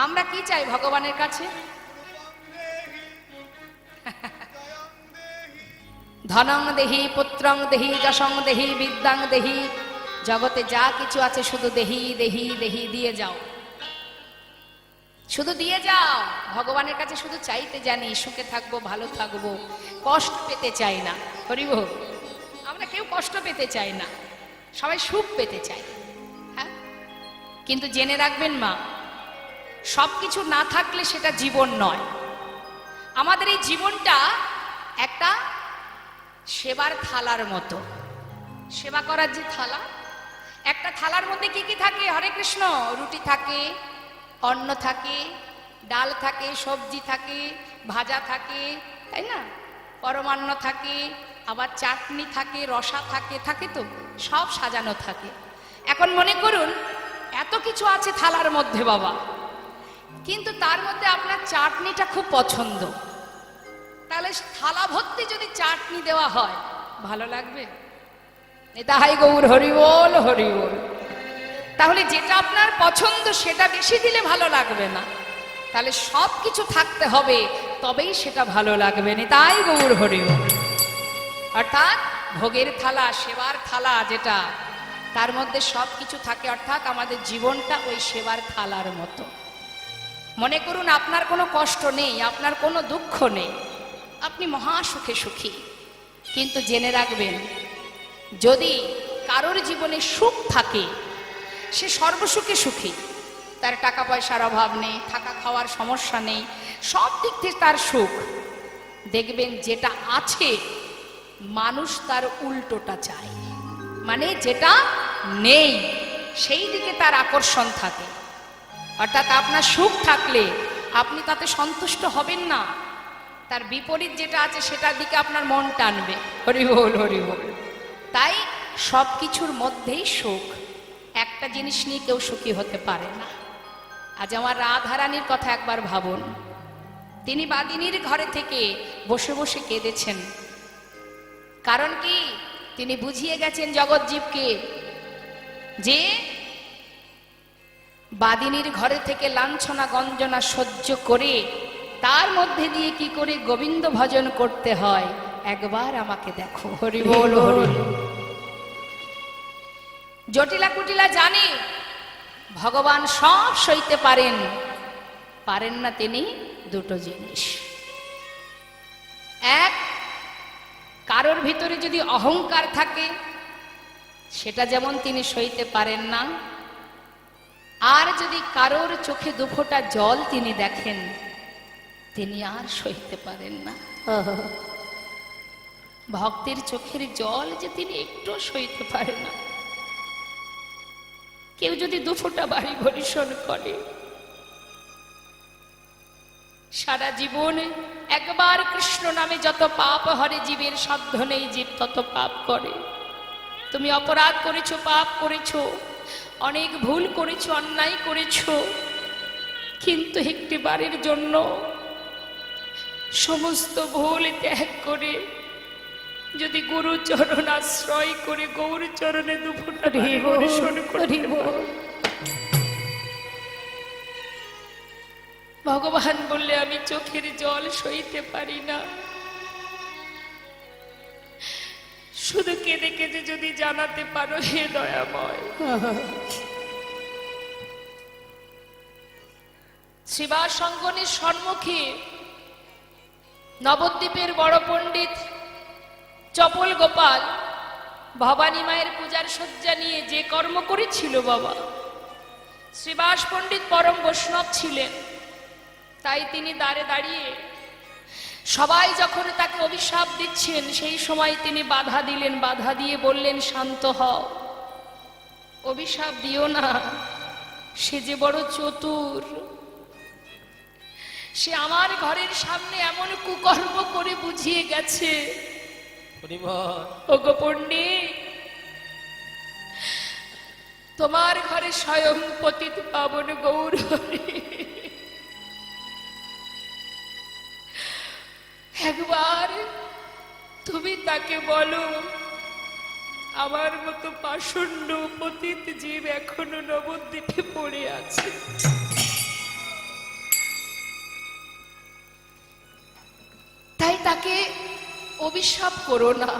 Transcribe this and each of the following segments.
আমরা কি চাই ভগবানের কাছে? ধনং দেহি, পুত্রং দেহি, যশং দেহি, বিদ্যাং দেহি। জগতে যা কিছু আছে শুধু দেহি দেহি দেহি, দিয়ে যাও, শুধু দিয়ে যাও। ভগবানের কাছে শুধু চাইতে জানি সুখে থাকবো, ভালো থাকবো, কষ্ট পেতে চাই না। হরি বল। আমরা কেউ কষ্ট পেতে চাই না, সবাই সুখ পেতে চাই। হ্যাঁ, কিন্তু জেনে রাখবেন মা, সবকিছু না থাকলে সেটা জীবন নয়। আমাদের এই জীবনটা একটা সেবার থালার মতো। সেবা করার যে থালা, একটা থালার মধ্যে কি কি থাকে? হরে কৃষ্ণ, রুটি থাকে, অন্ন থাকে, ডাল থাকে, সবজি থাকে, ভাজা থাকে, তাই না? পরমান্ন থাকে, আবার চাটনি থাকে, রসা থাকে, থাকে তো, সব সাজানো থাকে। এখন মনে করুন এত কিছু আছে থালার মধ্যে বাবা, কিন্তু তার মধ্যে আপনার চাটনিটা খুব পছন্দ, তাহলে থালা ভর্তি যদি চাটনি দেওয়া হয় ভালো লাগবে? নিতাই গৌর হরি বল, হরি বল। তাহলে যেটা আপনার পছন্দ সেটা বেশি দিলে ভালো লাগবে না, তাহলে সব কিছু থাকতে হবে, তবেই সেটা ভালো লাগবে। নিতাই গৌর হরি বল। অর্থাৎ ভোগের থালা, সেবার থালা যেটা, তার মধ্যে সব কিছু থাকে, অর্থাৎ আমাদের জীবনটা ওই সেবার থালার মতো। মনে করুন আপনার কোনো কষ্ট নেই, আপনার কোনো দুঃখ নেই, আপনি মহা সুখে সুখী, কিন্তু জেনে রাখবেন যদি কারোর জীবনে সুখ থাকে সে সর্বসুখে সুখী। তার টাকা পয়সার অভাব নেই, থাকা খাওয়ার সমস্যা নেই, সব দিক থেকে তার সুখ। দেখবেন যেটা আছে মানুষ তার উল্টোটা চায়, মানে যেটা নেই সেই দিকে তার আকর্ষণ থাকে। অর্থাৎ আপনার সুখ থাকলে আপনি তাতে সন্তুষ্ট হবেন না, তার বিপরীত যেটা আছে সেটার দিকে আপনার মন টানবে। হরি বল, হরি বল। তাই সব কিছুর মধ্যেই সুখ, একটা জিনিস নিয়ে কেউ সুখী হতে পারে না। আজ আমার রাধারানীর কথা একবার ভাবুন, তিনি বাদিনীর ঘরে থেকে বসে বসে কেঁদেছেন। কারণ কি? তিনি বুঝিয়ে গেছেন জগৎজীবকে যে বাদিনীর ঘরে থেকে লাঞ্ছনা গঞ্জনা সহ্য করে তার মধ্যে দিয়ে কি করে গোবিন্দ ভজন করতে হয়, একবার আমাকে দেখো। হরি বল, হরি। জটিলা কুটিলা জানে ভগবান সব সইতে পারেন, পারেন না তিনি দুটো জিনিস। এক, কারোর ভিতরে যদি অহংকার থাকে সেটা যেমন তিনি সইতে পারেন না, আর যদি কারোর চোখে দুফোঁটা জল তিনি দেখেন তিনি আর সইতে পারেন না। ভক্তের চোখের জল যে তিনি একটু সইতে পারেন না। কেউ যদি দুফোঁটা বাড়ি বরিশন করে, সারা জীবনে একবার কৃষ্ণ নামে যত পাপ হরে জীবের সাধ্য নেই, জীব তত পাপ করে। তুমি অপরাধ করেছো, পাপ করেছো, অনেক ভুল করেছো, অন্যায় করেছো, কিন্তু একটি বারের জন্য সমস্ত ভুল ত্যাগ করে যদি গুরু চরণ আশ্রয় করে গৌর চরণে দুফোঁটা বর্ষণ করতে পারো, ভগবান বললে আমি চোখের জল সইতে পারি না, শুধু কেঁদে কেঁদে যদি জানাতে পারো হে দয়াময়। শ্রীবাস সঙ্গনের সম্মুখে নবদ্বীপের বড় পণ্ডিত চপল গোপাল ভবানী মায়ের পূজার শয্যা নিয়ে যে কর্ম করেছিল বাবা, শ্রীবাস পণ্ডিত পরম বৈষ্ণব ছিলেন, তাই তিনি দাঁড়ে দাঁড়িয়ে সবাই যখন তাকে অভিশাপ দিচ্ছেন সেই সময় তিনি বাধা দিলেন, বাধা দিয়ে বললেন শান্ত হও, অভিশাপ দিও না, সে যে বড় চতুর, সে আমার ঘরের সামনে এমন কুকর্ম করে বুঝিয়ে গেছে। ওগো পণ্ডিত, তোমার ঘরে স্বয়ং পতিত পাবন গৌর হরি, একবার তুমি তাকে বলো আমার মতো পাষণ্ড পতিত জীব এখনো নবদ্বীপে পড়ে আছে, তাকে অভিশাপ করো না।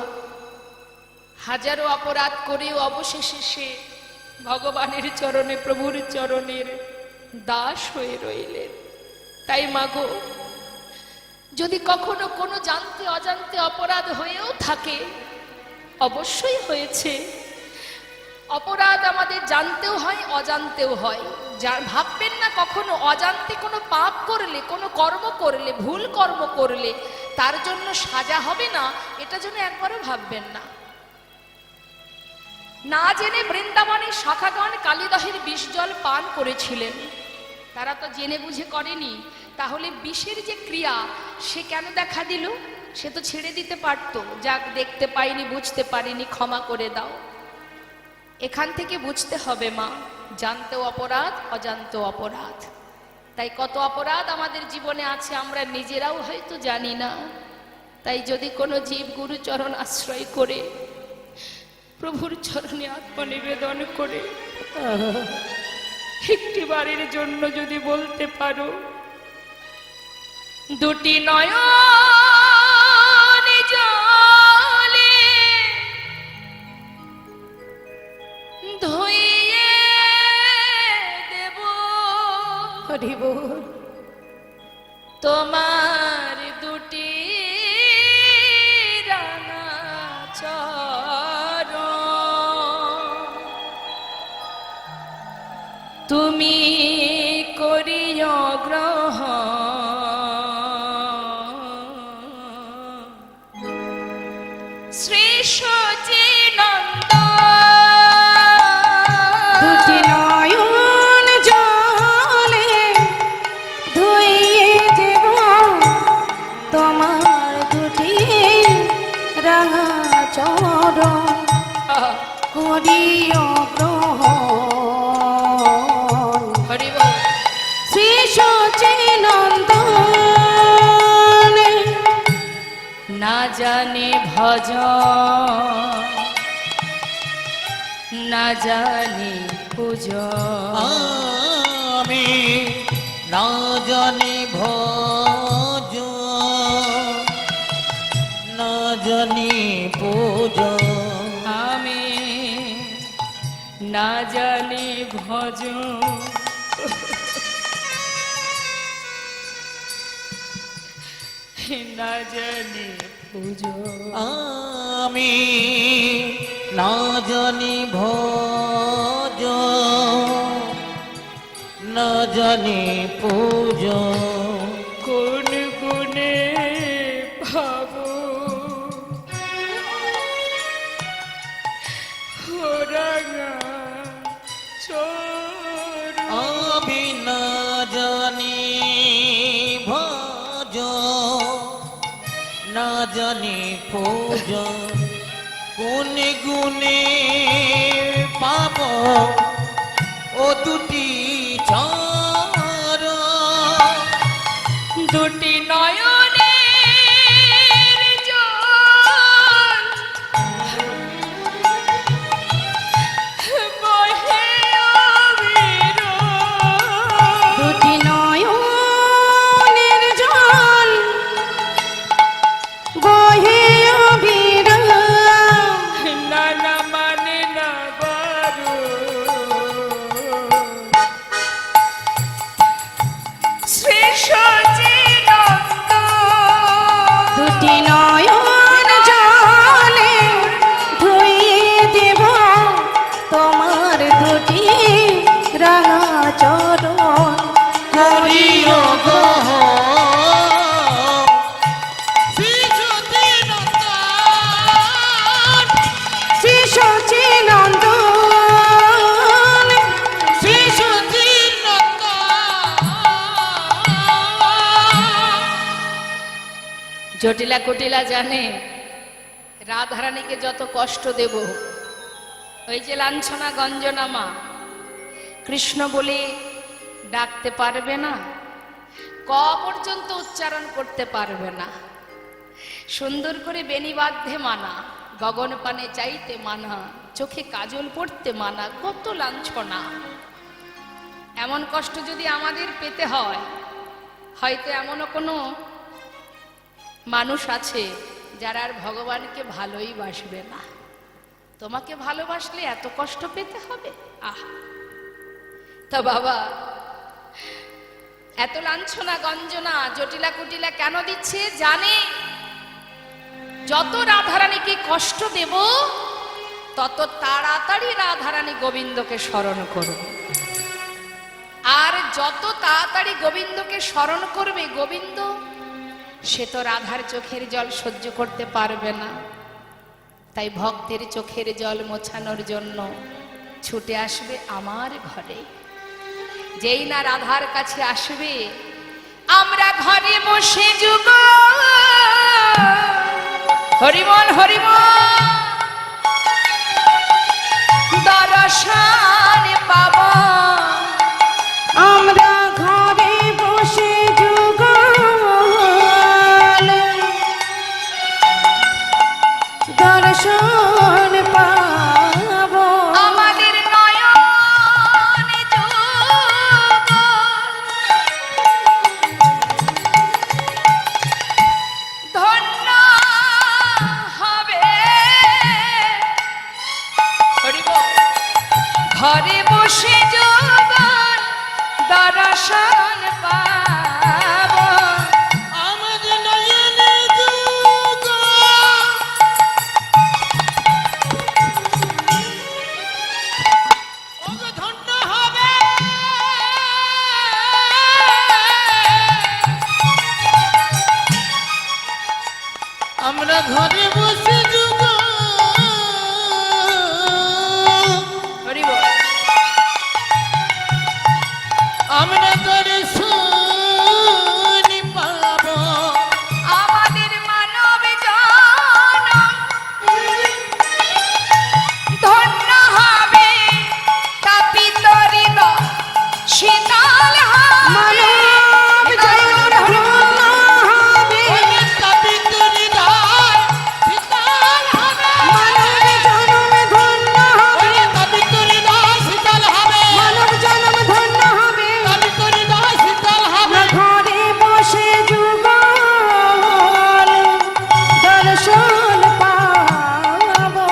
হাজারো অপরাধ করেও অবশেষে সে ভগবানের চরণে, প্রভুর চরণের দাস হয়ে রইলেন। তাই মাগো, যদি কখনো কোনো জানতে অজান্তে অপরাধ হয়েও থাকে, অবশ্যই হয়েছে, অপরাধ আমাদের জানতেও হয়, অজান্তেও হয়। ভাববেন না কখনো অজান্তে কোনো পাপ করলে, কোনো কর্ম করলে, ভুল কর্ম করলে তার জন্য সাজা হবে না, এটা যেন একবারও ভাববেন না। না জেনে বৃন্দাবনের শাখাগণ কালিদহের বিষ জল পান করেছিলেন, তারা তো জেনে বুঝে করেনি। তাহলে বিষের যে ক্রিয়া, সে কেন দেখা দিল? সে তো ছেড়ে দিতে পারত, যাক দেখতে পাইনি, বুঝতে পারিনি, ক্ষমা করে দাও। এখান থেকে বুঝতে হবে মা, জানতেও অপরাধ, অজান্তেও অপরাধ। তাই কত অপরাধ আমাদের জীবনে আছে, আমরা নিজেরাও হয়তো জানি না। তাই যদি কোনো জীব গুরুচরণ আশ্রয় করে, প্রভুর চরণে আত্মনিবেদন করে একটি বারের জন্য যদি বলতে পারো, দুটি নয়ন জলে ধুইয়ে দেব, হরি বল, তোমার দুটি রাঙা চরণ, তুমি করিও গ্রহণ। শ্রী সচিনন্দ দুটি নয়ন জলে ধুইয়ে দেব, তোমার দুটি রাঙা চরণ, করিও গ্রহণ। হরি বল। শ্রী সচিনন্দনে না জানে ভজন, না জানি পূজন, আমি না জানি ভজ, না জানি পূজ, আমি না জানি ভজন, না জানি পূজন, আমি না জানি ভজ, না জানি পূজ, কোন গুণে ভাব রাঙা চোর, আমি না জানি ভজ, না জানি পূজ, কোন গুণে পাব ও দুটি চর, দুটি নয়নের জল বহে অবিরল, দুটি নয়নের জল বহে অবিরল, নানা মানে না বারো, শ্রী সচিনন্দ দুটি নয়ন জলে ধুইয়ে দেব, তোমার দুটি রাঙা চরণ, করিও গ্রহণ। শ্রী সচিনন্দন, শ্রী সচিনন্দ জটিলা কুটিলা জানে রাধারানীকে যত কষ্ট দেব, ওই যে লাঞ্ছনা গঞ্জনা মা কৃষ্ণ বলে ডাকতে পারবে না, ক পর্যন্ত উচ্চারণ করতে পারবে না, সুন্দর করে বেণী বাঁধতে মানা, গগন পানে চাইতে মানা, চোখে কাজল পড়তে মানা, কত লাঞ্ছনা। এমন কষ্ট যদি আমাদের পেতে হয়, হয়তো এমনও কোনো মানুষ আছে যারা আর ভগবানকে ভালোই বাসবে না। তোমাকে ভালোবাসলে এত কষ্ট পেতে হবে? আহ, তা বাবা এত লাঞ্ছনা গঞ্জনা জটিলা কুটিলা কেন দিচ্ছে? জানে যত রাধারানীকে কষ্ট দেব তত তাড়াতাড়ি রাধারানী গোবিন্দকে স্মরণ করবে। আর যত তাড়াতাড়ি গোবিন্দকে স্মরণ করবে গোবিন্দ, সে তো রাধার চোখের জল সহ্য করতে পারবে না। তাই ভক্তের চোখের জল মোছানোর জন্য ছুটে আসবে আমার ঘরে। যেই না রাধার কাছে আসবে, আমরা ঘরে বসে যুগ হরিবল হরিবল দর্শন পাবো। আমরা ঘরে বসে যুগল দর্শন পাবো। আমাদের নয়নে যুগল ধন্য হবে। হরিবল ঘরে বসে যুগল দর্শন পাবো। আমাদের নয়নে যুগ ওগো ধন্য হবে। আমরা ঘরে বসে যুগ হরিবল আমরা করে শুনি পাবো। আমাদের মানব জনম ধন্য হবে। তাপিত হৃদয় শীতল হবে। মানব জনম ধন্য হবে। ওরে তাপিত হৃদয় শীতল হবে। মানব জনম ধন্য হবে। ওরে তাপিত হৃদয় শীতল হবে। মানব জনম ধন্য হবে। তাপিত হৃদয় শীতল হবে। ঘরে বসে যুগল দর্শন পাবো।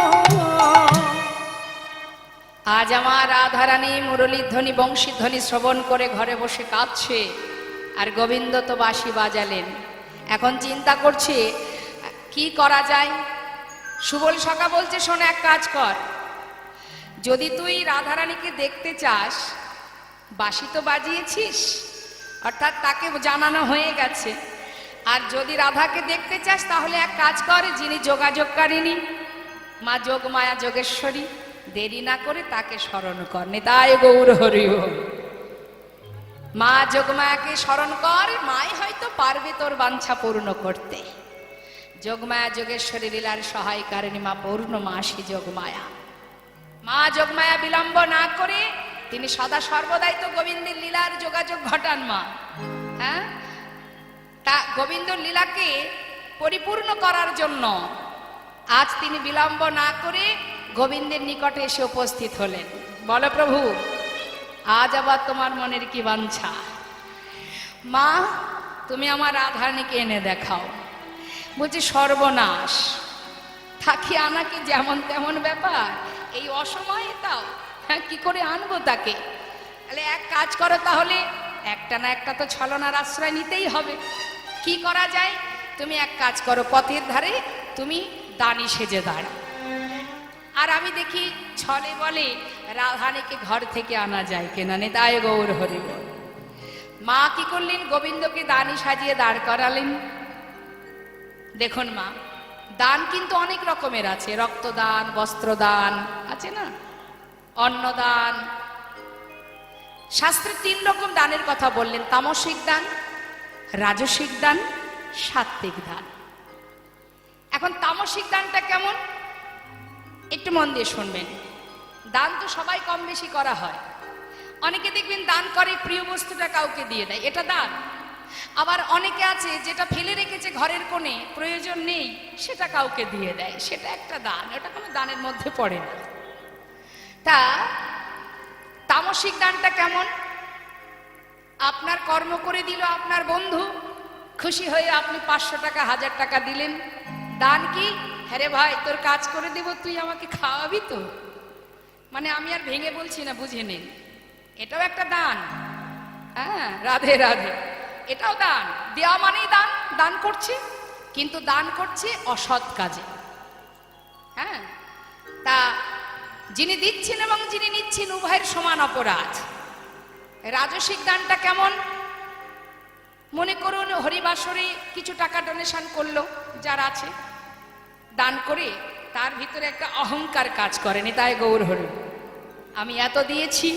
আজ আমার রাধারানী মুরলীর ধ্বনি বংশীর ধ্বনি শ্রবণ করে ঘরে বসে কাঁদছে, আর গোবিন্দ তো বাঁশি বাজালেন। এখন চিন্তা করছে কি করা যায়। সুবল সখা বলছে, শোন এক কাজ কর, যদি তুই রাধারানীকে দেখতে চাস, বাঁশি তো বাজিয়েছিস, অর্থাৎ তাকে জানানো হয়ে গেছে। আর যদি রাধাকে দেখতে চাস তাহলে এক কাজ কর, যিনি যোগাযোগকারিণী মা যোগমায়া যোগেশ্বরী, দেরি না করে তাকে স্মরণ কর। নিতাই গৌর হরি বল। মা যোগমায়াকে স্মরণ কর, মাই হয়তো পারবে তোর বাঞ্ছা পূর্ণ করতে। যোগমায়া যোগেশ্বরী লীলার সহায়কারিণী মা পূর্ণমাসী যোগমায়া। মা যোগমায়া বিলম্ব না করে তিনি সদা সর্বদাই তো গোবিন্দের লীলার যোগাযোগ ঘটান মা। হ্যাঁ, তা গোবিন্দর লীলাকে পরিপূর্ণ করার জন্য আজ তিনি বিলম্ব না করে গোবিন্দের নিকটে এসে উপস্থিত হলেন। বলো প্রভু, আজ আবার তোমার মনের কি বাঞ্ছা? মা, তুমি আমার রাধারানীকে এনে দেখাও। বলছি, সর্বনাশ, থাকি আনা কি যেমন তেমন ব্যাপার, এই অসময়ে তাও? হ্যাঁ, কি করে আনবো তাকে? তাহলে এক কাজ করো, তাহলে একটা না একটা তো ছলনার আশ্রয় নিতেই হবে। কি করা যায়? তুমি এক কাজ করো, পথের ধারে তুমি দানি সেজে দাঁড়াও, আর আমি দেখি ছলে বলে রাধারানীকে ঘর থেকে আনা যায় কিনা। নিতাই গৌর হরি বল। মা কি করলেন? গোবিন্দকে দানি সাজিয়ে দাঁড় করালেন। দেখুন মা, দান কিন্তু অনেক রকমের আছে। রক্তদান, বস্ত্রদান আছে না, অন্নদান। শাস্ত্রে 3 রকম দানের কথা বললেন: তামসিক দান, রাজসিক দান, সাত্ত্বিক দান। এখন তামসিক দানটা কেমন একটু মন দিয়ে শুনবেন। দান তো সবাই কম বেশি করা হয়। অনেকে দেখবেন দান করে প্রিয় বস্তুটা কাউকে দিয়ে দেয়, এটা দান। আবার অনেকে আছে যেটা ফেলে রেখেছে ঘরের কোণে, প্রয়োজন নেই, সেটা কাউকে দিয়ে দেয়, সেটা একটা দান, ওটা কোনো দানের মধ্যে পড়ে না। তা তামসিক দানটা কেমন? আপনার কর্ম করে দিল আপনার বন্ধু, খুশি হয়ে আপনি 500 টাকা 1000 টাকা দিলেন। দান কি? হ্যাঁ রে ভাই, তোর কাজ করে দেব, তুই আমাকে খাওয়াবি তো। মানে আমি আর ভেঙে বলছি না, বুঝে নিন, এটাও একটা দান। হ্যাঁ, রাধে রাধে, এটাও দান। দেওয়া মানেই দান, দান করছে, কিন্তু দান করছে অসৎ কাজে। হ্যাঁ, তা যিনি দিচ্ছেন এবং যিনি নিচ্ছেন উভয়ের সমান অপরাধ। রাজসিক দানটা কেমন? মনে করুন হরিবাসরে কিছু টাকা ডোনেশন করলো, যার আছে, দান করে তার ভিতরে একটা অহংকার কাজ করেনি, তাই গৌর হরি আমি এত দিয়েছি,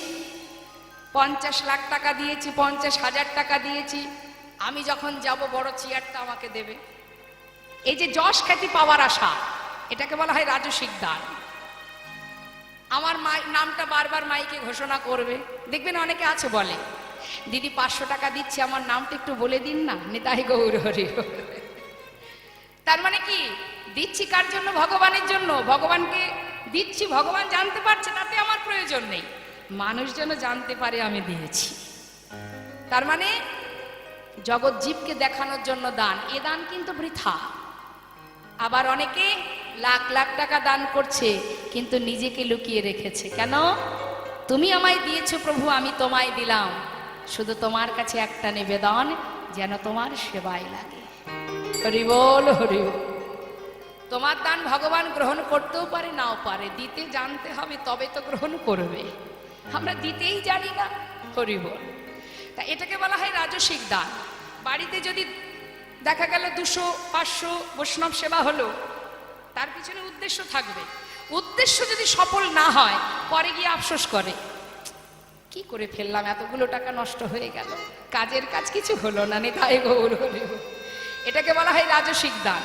50 লাখ টাকা দিয়েছি, 50,000 টাকা দিয়েছি, আমি যখন যাব বড় চেয়ারটা আমাকে দেবে। এই যে যশ খ্যাতি পাওয়ার আশা, এটাকে বলা হয় রাজসিক দান। আমার নামটা বারবার মাইকে ঘোষণা করবে, দেখবেন অনেকে আছে বলে, দিদি 500 টাকা দিচ্ছি, আমার নামটা একটু বলে দিন না, নিতাই গৌর হরি। তার মানে কি? দিচ্ছি কার জন্য? ভগবানের জন্য। ভগবানকে দিচ্ছি, ভগবান জানতে পারছে, তাতে আমার প্রয়োজন নেই, মানুষ যেন জানতে পারে আমি দিয়েছি। তার মানে জগৎ জীবকে দেখানোর জন্য দান, এ দান কিন্তু বৃথা। আবার অনেকে লাখ লাখ টাকা দান করছে, কিন্তু নিজেকে লুকিয়ে রেখেছে। কেন? তুমি আমায় দিয়েছো প্রভু, আমি তোমায় দিলাম, শুধু তোমার কাছে একটা নিবেদন, যেন তোমার সেবায় লাগে। হরি বল, হরি বল। তোমার দান ভগবান গ্রহণ করতেও পারে, নাও পারে, দিতে জানতে হবে, তবে তো গ্রহণ করবে। আমরা দিতেই জানি না। হরি বল। তা এটাকে বলা হয় রাজসিক দান। বাড়িতে যদি দেখা গেল 200-500 বৈষ্ণব সেবা হলো, তার পিছনে উদ্দেশ্য থাকবে। উদ্দেশ্য যদি সফল না হয়, পরে গিয়ে আফসোস করে, কি করে ফেললাম, এতগুলো টাকা নষ্ট হয়ে গেল, কাজের কাজ কিছু হলো না, নিতাই গৌর হরি বল। এটাকে বলা হয় রাজসিক দান।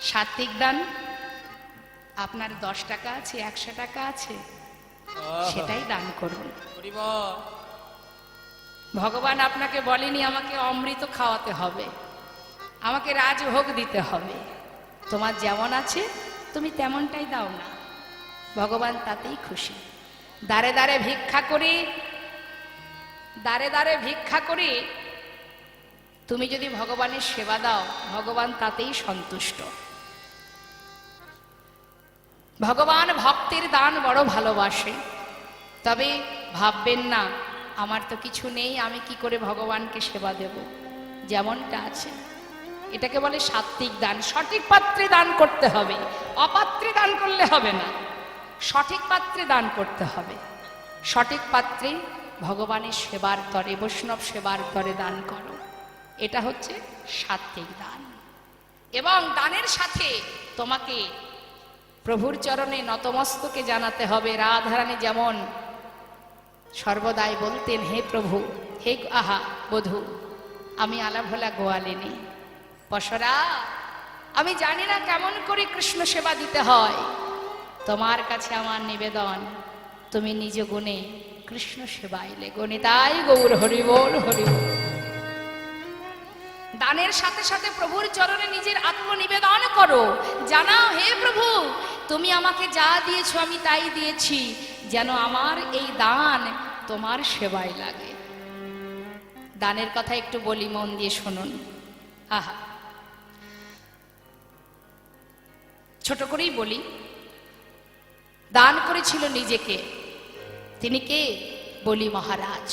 সাত্বিক দান, আপনার 10 টাকা আছে, 100 টাকা আছে, সেটাই দান করুন। ভগবান আপনাকে বলেনি আমাকে অমৃত খাওয়াতে হবে, আমাকে রাজভোগ দিতে হবে। তোমার যেমন আছে তুমি তেমনটাই দাও না, ভগবান তাতেই খুশি। দাঁড়ে দাঁড়ে ভিক্ষা করে, দাঁড়ে দাঁড়ে ভিক্ষা করে তুমি যদি ভগবানের সেবা দাও, ভগবান তাতেই সন্তুষ্ট। ভগবান ভক্তের দান বড় ভালোবাসে। তবে ভাববেন না আমার তো কিছু নেই, আমি কি করে ভগবানকে সেবা দেব, যেমনটা আছে। এটাকে বলে সাত্বিক দান। সঠিক পাত্রে দান করতে হবে, অপাত্রে দান করলে হবে না, সঠিক পাত্রে দান করতে হবে। সঠিক পাত্রে ভগবানের সেবার তরে, বৈষ্ণব সেবার তরে দান করো, এটা হচ্ছে সাত্বিক দান। এবং দানের সাথে তোমাকে প্রভুর চরণে নতমস্তকে জানাতে হবে। রাধারানী যেমন সর্বদাই বলতেন, হে প্রভু, হে আহা বধূ, আমি আলাভোলা গোয়ালিনী পশরা, আমি জানি না কেমন করে কৃষ্ণ সেবা দিতে হয়, তোমার কাছে আমার নিবেদন, তুমি নিজ গুণে কৃষ্ণ সেবাইলে গণিতাই গৌর হরি বল, হরি বল। দানের সাথে সাথে প্রভুর চরণে নিজের আত্মনিবেদন করো, জানাও, হে প্রভু, তুমি আমাকে যা দিয়েছো আমি তাই দিয়েছি, যেন আমার এই দান তোমার সেবায় লাগে। দানের কথা একটু বলি, মন দিয়ে শুনুন। আহা, ছোট করেই বলি। দান করেছিল নিজেকে, তিনি কে? বলি মহারাজ।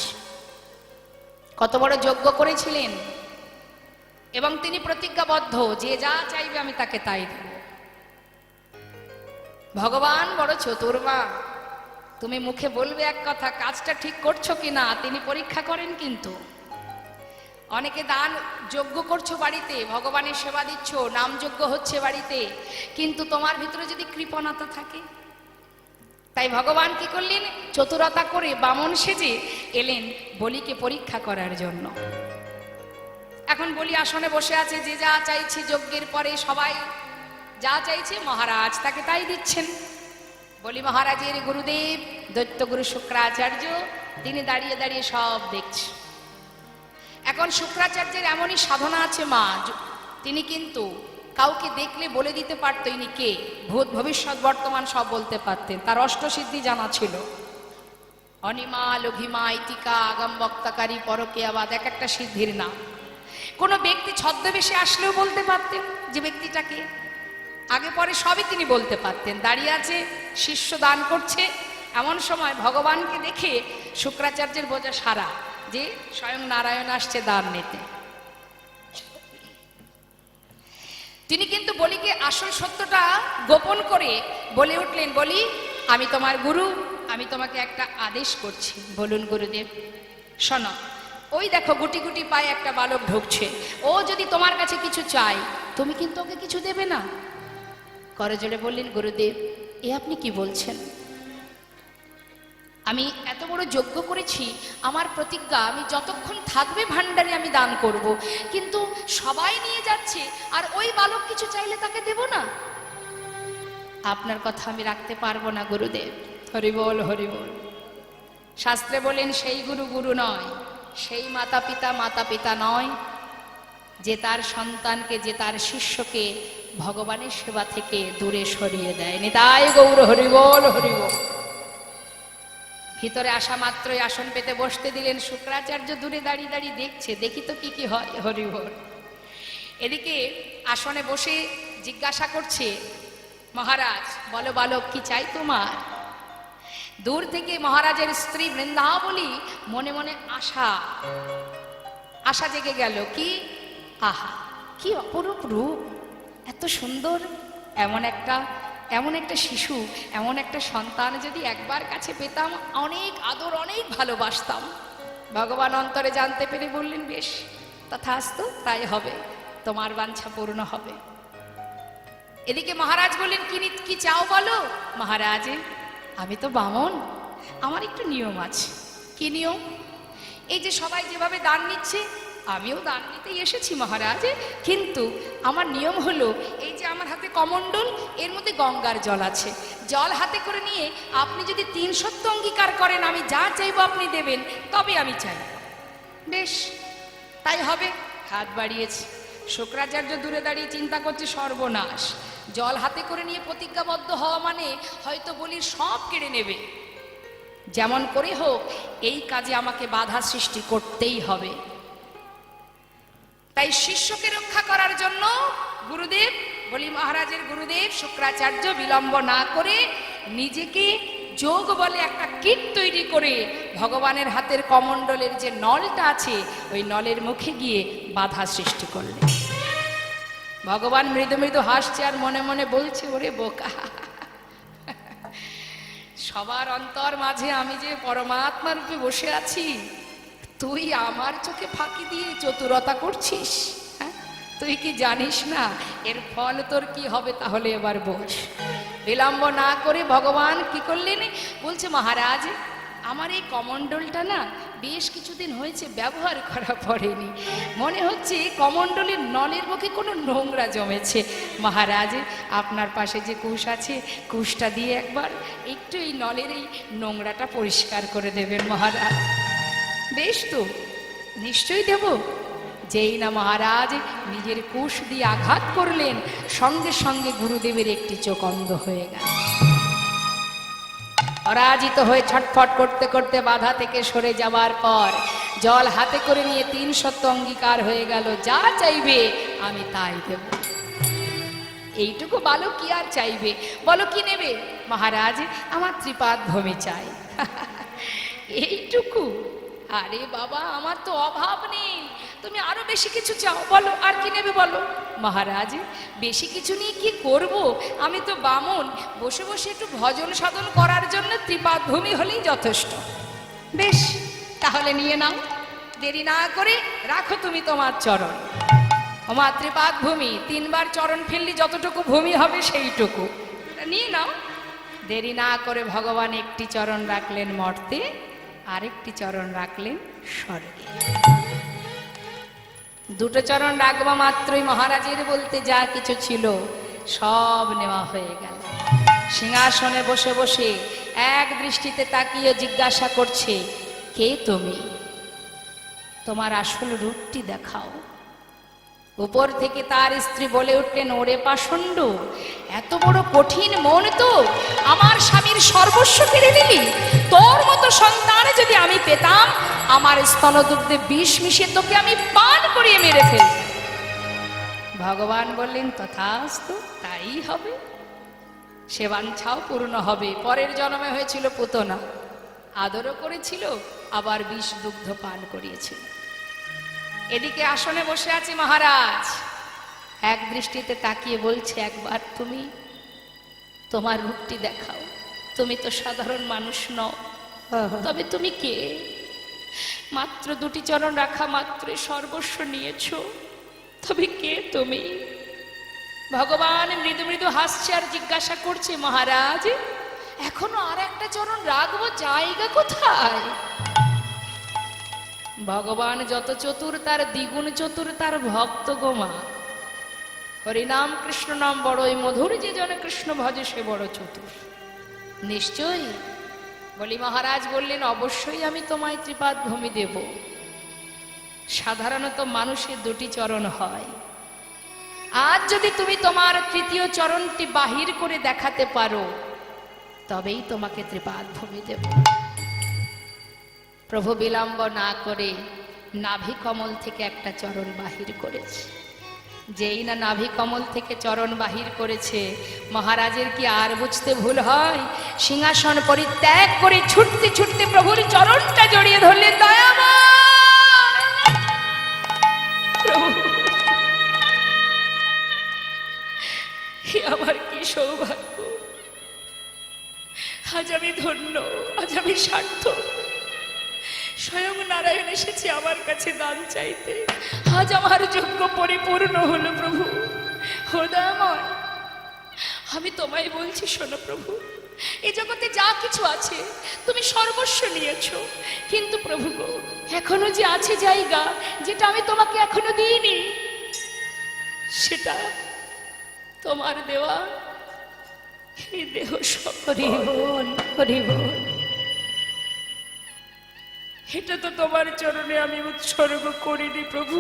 কত বড় যজ্ঞ করেছিলেন, এবং তিনি প্রতিজ্ঞাবদ্ধ, যে যা চাইবে আমি তাকে তাই দেব। ভগবান বড় চতুর্মা, তুমি মুখে বলবে এক কথা, কাজটা ঠিক করছো কিনা তিনি পরীক্ষা করেন। কিন্তু অনেকে দান যজ্ঞ করছো বাড়িতে, ভগবানের সেবা দিচ্ছ, নাম যজ্ঞ হচ্ছে বাড়িতে, কিন্তু তোমার ভিতরে যদি কৃপণতা থাকে, তাই ভগবান কি করলেন? চতুরতা করে বামন সেজে এলেন বলিকে পরীক্ষা করার জন্য। এখন বলি আসনে বসে আছে, যে যা চাইছে যজ্ঞের পরে সবাই যা চাইছে মহারাজ তাকে তাই দিচ্ছেন। বলি মহারাজের গুরুদেব দৈত্যগুরু শুক্রাচার্য, তিনি দাঁড়িয়ে দাঁড়িয়ে সব দেখছে। এখন শুক্রাচার্যের এমনই সাধনা আছে মা, তিনি কিন্তু কাউকে দেখলে বলে দিতে পারতো ইনি কে, ভূত ভবিষ্যৎ বর্তমান সব বলতে পারতেন, তার অষ্টসিদ্ধি জানা ছিল। অনিমা, লঘিমা, ইতিকা, আগাম বক্তাকারী, পরকেয়াবাদ, এক একটা সিদ্ধির নাম। কোনো ব্যক্তি ছদ্মবেশে আসলেও বলতে পারতেন যে ব্যক্তিটাকে, আগে পরে সবই তিনি বলতে পারতেন। দাঁড়িয়ে আছে, শিষ্য দান করছে, এমন সময় ভগবানকে দেখে শুক্রাচার্যের বোঝা সারা যে স্বয়ং নারায়ণ আসছে দান নিতে। তিনি কিন্তু বলিকে আসল সত্যটা গোপন করে বলে উঠলেন, বলি আমি তোমার গুরু, আমি তোমাকে একটা আদেশ করছি। বলুন গুরুদেব। শোনো, ওই দেখো গুটি গুটি পায়ে একটা বালক ঢুকছে, ও যদি তোমার কাছে কিছু চাই তুমি কিন্তু ওকে কিছু দেবে না। করজোড়ে বললেন, গুরুদেব এ আপনি কি বলছেন? আমি এত বড় যজ্ঞ করেছি, আমার প্রতিজ্ঞা আমি যতক্ষণ থাকবে ভান্ডারে আমি দান করব, কিন্তু সবাই নিয়ে যাচ্ছে আর ওই বালক কিছু চাইলে তাকে দেব না। আপনার কথা আমি রাখতে পারবো না গুরুদেব। হরি বল, হরি বল। শাস্ত্রে বলেন, সেই গুরু গুরু নয়, সেই মাতা পিতা মাতা পিতা নয়, যে তার সন্তানকে, যে তার শিষ্যকে ভগবানের সেবা থেকে দূরে সরিয়ে দেয়। নিতাই গৌর, হরি বল, হরি বল। ভিতরে আসা মাত্রই আসন পেতে বসতে দিলেন। শুক্রাচার্য দূরে দাঁড়িয়ে দাঁড়িয়ে দেখছে, দেখি তো কি কি হয়। হরি বল। এদিকে আসনে বসে জিজ্ঞাসা করছে, মহারাজ বলো বালক কি চাই তোমার? দূর থেকে মহারাজের স্ত্রী বৃন্দাবলী মনে মনে আশা জেগে গেল। কি আহা, কি অপরূপ রূপ, এত সুন্দর, এমন একটা শিশু, এমন একটা সন্তান যদি একবার কাছে পেতাম, অনেক আদর, অনেক ভালোবাসতাম। ভগবান অন্তরে জানতে পেরে বললেন, বেশ তথাস্তু, তাই হবে, তোমার বাঞ্ছা পূর্ণ হবে। এদিকে মহারাজ বললেন, কি চাও বলো? মহারাজ আমি তো বামন, আমার একটু নিয়ম আছে। কি নিয়ম? এই যে সবাই যেভাবে দান নিচ্ছে আমিও দান নিতেই এসেছি মহারাজ, কিন্তু আমার নিয়ম হলো, এই যে আমার হাতে কমণ্ডল, এর মধ্যে গঙ্গার জল আছে, জল হাতে করে নিয়ে আপনি যদি ৩ সত্য অঙ্গীকার করেন আমি যা চাইবো আপনি দেবেন, তবে আমি চাই। বেশ তাই হবে। হাত বাড়িয়েছে। শুক্রাচার্য দূরে দাঁড়িয়ে চিন্তা করছে, সর্বনাশ, জল হাতে করে নিয়ে প্রতিজ্ঞাবদ্ধ হওয়া মানে হয়তো বলির সব কেড়ে নেবে। যেমন করে হোক এই কাজে আমাকে বাধা সৃষ্টি করতেই হবে। তাই শিষ্যকে রক্ষা করার জন্য গুরুদেব, বলি মহারাজের গুরুদেব শুক্রাচার্য বিলম্ব না করে নিজেকে যোগ বলে একটা কিট তৈরি করে ভগবানের হাতের কমণ্ডলের যে নলটা আছে ওই নলের মুখে গিয়ে বাধা সৃষ্টি করলেন। ভগবান মৃদু মৃদু হাসছে আর মনে মনে বলছে, ওরে বোকা, সবার অন্তর মাঝে আমি যে পরমাত্মা রূপে বসে আছি, তুই আমার চোখে ফাঁকি দিয়ে চতুরতা করছিস? হ্যাঁ, তুই কি জানিস না এর ফল তোর কি হবে? তাহলে এবার বস। বিলম্ব না করে ভগবান কি করলেন, বলছে, মহারাজ আমার এই কমণ্ডলটা না বেশ কিছুদিন হয়েছে ব্যবহার করা পড়েনি, মনে হচ্ছে কমণ্ডলের নলের মুখে কোনো নোংরা জমেছে। মহারাজ আপনার পাশে যে কুশ আছে, কুশটা দিয়ে একবার একটু এই নলের এই নোংরাটা পরিষ্কার করে দেবেন মহারাজ। বেশ তো, নিশ্চয়ই দেব। যেই না মহারাজ নিজের কুশ দিয়ে আঘাত করলেন, সঙ্গে সঙ্গে গুরুদেবের একটি চোখ অন্ধ হয়ে গেল। পরাজিত হয়ে ছটফট করতে করতে বাধা থেকে সরে যাওয়ার পর জল হাতে করে নিয়ে ৩ সত্য অঙ্গীকার হয়ে গেল, যা চাইবে আমি তাই দেব। এইটুকু বালক কি আর চাইবে? বলো কি নেবে? মহারাজ আমার ত্রিপাদ ভূমি চাই। এইটুকু? আরে বাবা, আমার তো অভাব নেই, তুমি আরো বেশি কিছু চাও, বলো আর কি নেবে বলো। মহারাজ বেশি কিছু নিয়ে কি করব, আমি তো বামন, বসে বসে একটু ভজন সাধন করার জন্য ত্রিপাদ ভূমি হলেই যথেষ্ট। বেশ তাহলে নিয়ে নাও, দেরি না করে রাখো তুমি তোমার চরণ। আমার ত্রিপাদ ভূমি, 3 বার চরণ ফেললি যতটুকু ভূমি হবে সেইটুকু নিয়ে নাও। দেরি না করে ভগবান একটি চরণ রাখলেন মর্তে, আরেকটি চরণ রাখলেন স্বর্গে। দুটো চরণ রাখবা মাত্রই মহারাজের বলতে যা কিছু ছিল সব নেওয়া হয়ে গেল। সিংহাসনে বসে বসে এক দৃষ্টিতে তাকিয়ে জিজ্ঞাসা করছে, কে তুমি? তোমার আসল রূপটি দেখাও। উপর থেকে তার স্ত্রী বলে উঠলেন, ওরে পাষণ্ড, এত বড় কঠিন মন তো, আমার স্বামীর সর্বস্ব কেড়ে দিলি। তোর মতো সন্তান যদি আমি পেতাম, আমার স্তনদুগ্ধে বিষ মিশিয়ে তোকে আমি পান করিয়ে মেরে ফেলতাম। ভগবান বললেন, তথাস্তু, তাই হবে, সে বাঞ্ছাও পূর্ণ হবে। পরের জন্মে হয়েছিল পুতনা, আদরও করেছিল, আবার বিষ দুগ্ধ পান করিয়েছিল। এদিকে আসনে বসে আছে মহারাজ, এক দৃষ্টিতে তাকিয়ে বলছে, একবার তুমি তোমার রূপটি দেখাও। তুমি তো সাধারণ মানুষ নও, তবে তুমি কে? মাত্র দুটি চরণ রাখা মাত্রই সর্বস্ব নিয়েছো, তবে কে তুমি? ভগবান মৃদু মৃদু হাসছে আর জিজ্ঞাসা করছে, মহারাজ, এখনো আর একটা চরণ রাখবো, জায়গা কোথায়? ভগবান যত চতুর, তার দ্বিগুণ চতুর তার ভক্ত গোমা। হরিনাম কৃষ্ণ নাম বড়ই মধুর, যে জন কৃষ্ণ ভজে সে বড় চতুর। নিশ্চয়ই বলি, মহারাজ বললেন, অবশ্যই আমি তোমায় ত্রিপাদ ভূমি দেব। সাধারণত মানুষের দুটি চরণ হয়, আজ যদি তুমি তোমার তৃতীয় চরণটি বাহির করে দেখাতে পারো, তবেই তোমাকে ত্রিপাদ ভূমি দেব। প্রভু বিলম্ব না করে নাভি কমল থেকে একটা চরণ বাহির করেছে। যেই না নাভি কমল থেকে চরণ বাহির করেছে, মহারাজের কি আর বুঝতে ভুল হয়? সিংহাসন পরিত্যাগ করে ছুটতে ছুটতে প্রভুর চরণটা জড়িয়ে ধরলেন, দয়াময় প্রভু, হে আমার কি সৌভাগ্য, আজ আমি ধন্য, আজ আমি সার্থক। স্বয়ং নারায়ণ এসেছে আমার কাছে দান চাইতে, আজ আমার যোগ্য পরিপূর্ণ হলো। প্রভু হৃদয়ময়, আমি তোমায় বলছি, শোনো প্রভু, এ জগতে যা কিছু আছে তুমি সর্বস্ব নিয়েছো, কিন্তু প্রভু গো, এখনো যে আছে জায়গা যেটা আমি তোমাকে এখনো দিইনি, সেটা তোমার দেওয়া এই দেহ হরি বল, হরি বল। এটা তো তোমার চরণে আমি উৎসর্গ করিনি প্রভু,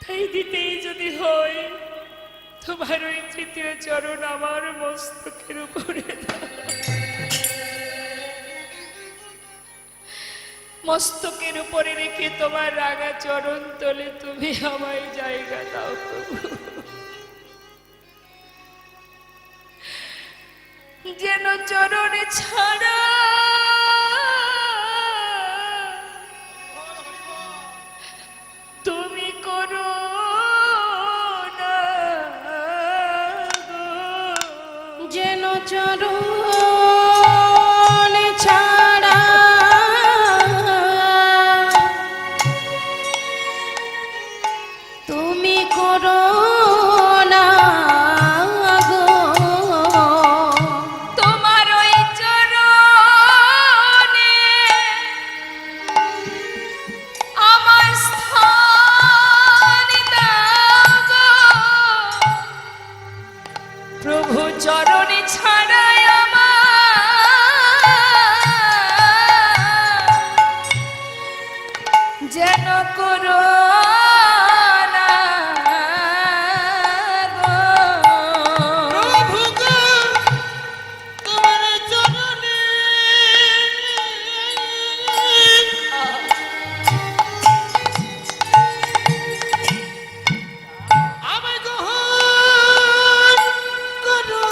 তাই দিতেই যদি হয়, তোমার ওই তৃতীয় চরণ আমার মস্তকের উপরে দাও। মস্তকের উপরে রেখে তোমার রাঙা চরণ তলে তুমি আমায় জায়গা দাও প্রভু। যেন চরণে ছাড়া তুমি করো না গো। যেন চরণ ছাড়া তুমি করো না গো। তোমার ওই চরণে আমার স্থান দাও গো। প্রভু চরণে ছাড়াই আমার যেন করো না গো। প্রভু গো, তোমার চরণে আমায় গ্রহণ করো।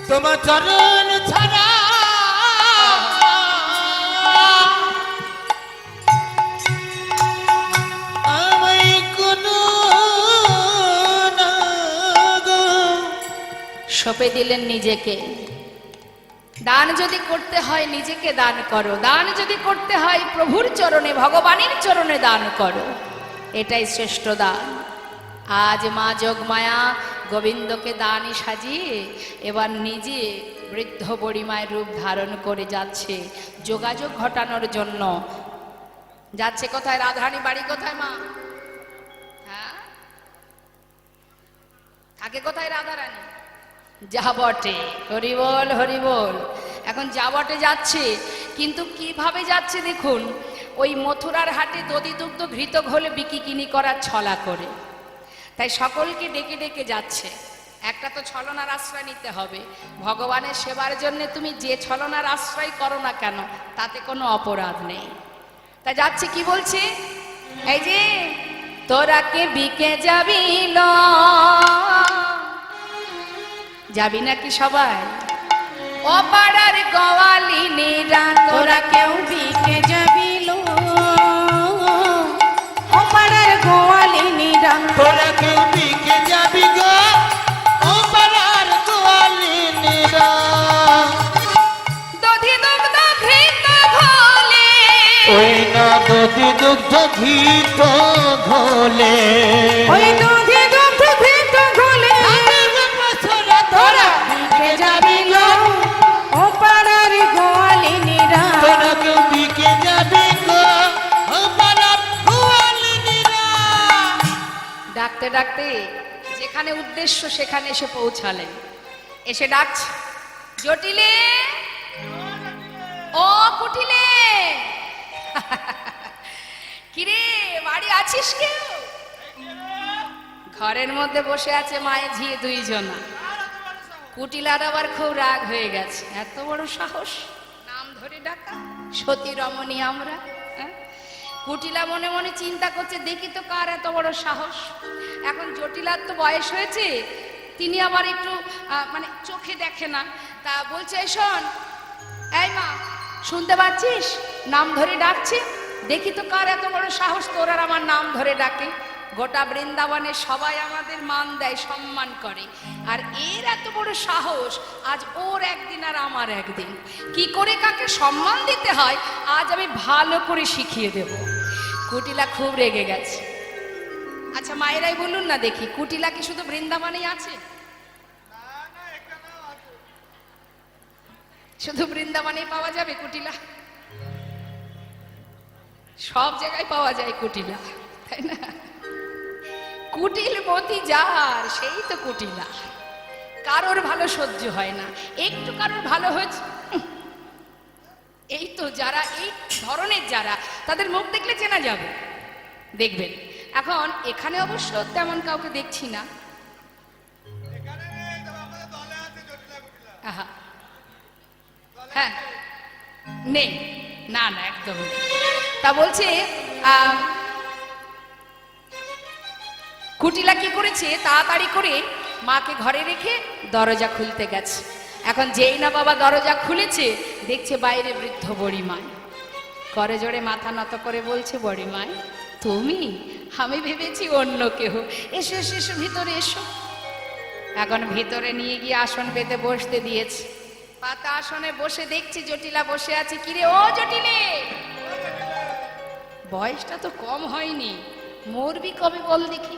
তোমার চরণ ছাড়া আমায় কোনো না গো। সঁপে দিলেন নিজেকে। দান যদি করতে হয় নিজেকে দান করো, দান যদি করতে হয় প্রভুর চরণে, ভগবানের চরণে দান করো, এটাই শ্রেষ্ঠ দান। আজ মা যোগমায়া গোবিন্দকে দানই সাজিয়ে এবার নিজে বৃদ্ধ বুড়িমায়ের রূপ ধারণ করে যাচ্ছে যোগাযোগ ঘটানোর জন্য। যাচ্ছে কোথায়? রাধারানী বাড়ি কোথায় মা? হ্যাঁ, থাকে কোথায় রাধারানী? যা বটে, হরি বল হরি বল। এখন যা বটে যাচ্ছে, কিন্তু কিভাবে যাচ্ছে দেখুন, ওই মথুরার হাটে দধি দুগ্ধ ঘৃত ঘোলে বিকিকিনি করার ছলা করে। তাই সকলকে ডেকে ডেকে যাচ্ছে। একটা তো ছলনার আশ্রয় নিতে হবে। ভগবানের সেবার জন্য তুমি যে ছলনার আশ্রয় করো না কেন, তাতে কোনো অপরাধ নেই। তা যাচ্ছে, কি বলছে, এই যে তোরা কে বিকে যাবি যাবি নাকি সবাই? ও পাড়ার গোয়ালিনীরা তোরা কেউ বিকে যাবিল, ও পাড়ার গোয়ালিনীরা তোরা কেউ বিকে যাবি গো, ও পাড়ার গোয়ালিনীরা। দধি দুগ্ধ ঘৃত ঘোলে, ওই না দধি দুগ্ধ ঘৃত ঘোলে, ওই দধি দুগ্ধ ঘৃত ঘোলে তোরা বিকে যাবিল, ও পাড়ার গোয়ালিনীরা তোরা কেউ বিকে যাবি গো, ও পাড়ার গোয়ালিনীরা। ডাকতে ডাকতে যেখানে উদ্দেশ্য সেখানে এসে পৌঁছালেন। এসে ডাকছে, জটিলে, ও কুটিলে, কিরে বাড়ি আছিস কেউ? ঘরের মধ্যে বসে আছে মায়ের ঝিয়ে দুইজনা। কুটিলার আবার খুব রাগ হয়ে গেছে, এত বড় সাহস নাম ধরে ডাকা, সতী রমণী আমরা। কুটিলা মনে মনে চিন্তা করছে, দেখি তো কার এত বড় সাহস। এখন জটিলার তো বয়স হয়েছে, তিনি আবার একটু মানে চোখে দেখে না। তা বলছে, এই শোন, এই মা শুনতে পাচ্ছিস নাম ধরে ডাকছে, দেখি তো কার এত বড় সাহস তোর আর আমার নাম ধরে ডাকে। গোটা বৃন্দাবনে সবাই আমাদের মান দেয়, সম্মান করে, আর এর এত বড় সাহস, আজ ওর একদিন আর আমার একদিন। কি করে কাকে সম্মান দিতে হয় আজ আমি ভালো করে শিখিয়ে দেব। কুটিলা খুব রেগে গেছে। আচ্ছা মায়েরাই বলুন না দেখি, কুটিলা কি শুধু বৃন্দাবনেই আছে? শুধু বৃন্দাবনেই পাওয়া যাবে কুটিলা? সব জায়গায় পাওয়া যায় কুটিলা, তাই না? কুটিল মতি যার, সেই তো কুটিলা। কারোর ভালো সহ্য হয় না, একটু কারোর ভালো হয়েছে, এই তো যারা এই ধরনের যারা, তাদের মুখ দেখলে চেনা যাবে, দেখবেন। এখন এখানে অবশ্য তেমন কাউকে দেখছি না। আহা, হ্যাঁ নেই, না না একদম নেই। তা বলছে কুটিলা কি করেছে, তাড়াতাড়ি করে মাকে ঘরে রেখে দরজা খুলতে গেছে। এখন যেই না বাবা দরজা খুলেছে, দেখছে বাইরে বৃদ্ধ বুড়িমাই করে জোরে মাথা নত করে বলছে, বুড়িমাই তুমি? আমি ভেবেছি অন্য কেউ। এসো এসো এসো, ভিতরে এসো। এখন ভিতরে নিয়ে গিয়ে আসন পেতে বসতে দিয়েছে। পাতা আসনে বসে দেখছি জটিলা বসে আছে। কিরে ও জটিলে, বয়সটা তো কম হয়নি, মরবি কবে বল দেখি?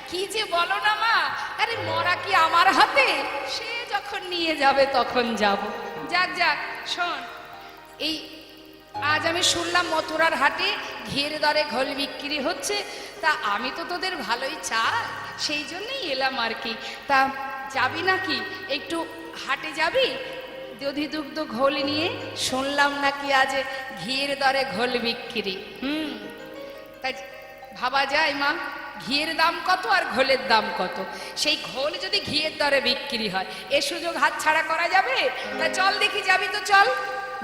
কি যে বলো না মা, আরে মরা কি আমার হাতে? সে যখন নিয়ে যাবে তখন যাব। যাক যাক, শোন, এই আজ আমি শুনলাম মথুরার হাটে ঘিয়ের দরে ঘোল বিক্রি হচ্ছে, তা আমি তো তোদের ভালোই চাই, সেই জন্যই এলাম আর কি। তা যাবি নাকি, একটু হাটে যাবি? দধি দুগ্ধ ঘোল নিয়ে শুনলাম নাকি আজ ঘিয়ের দরে ঘোল বিক্রি। তাই ভাবা যায় মা, ঘিয়ের দাম কত আর ঘোলের দাম কত? সেই ঘোল যদি ঘিয়ের দরে বিক্রি হয়, এ সুযোগ হাতছাড়া করা যাবে? তা চল দেখি, যাবি তো চল।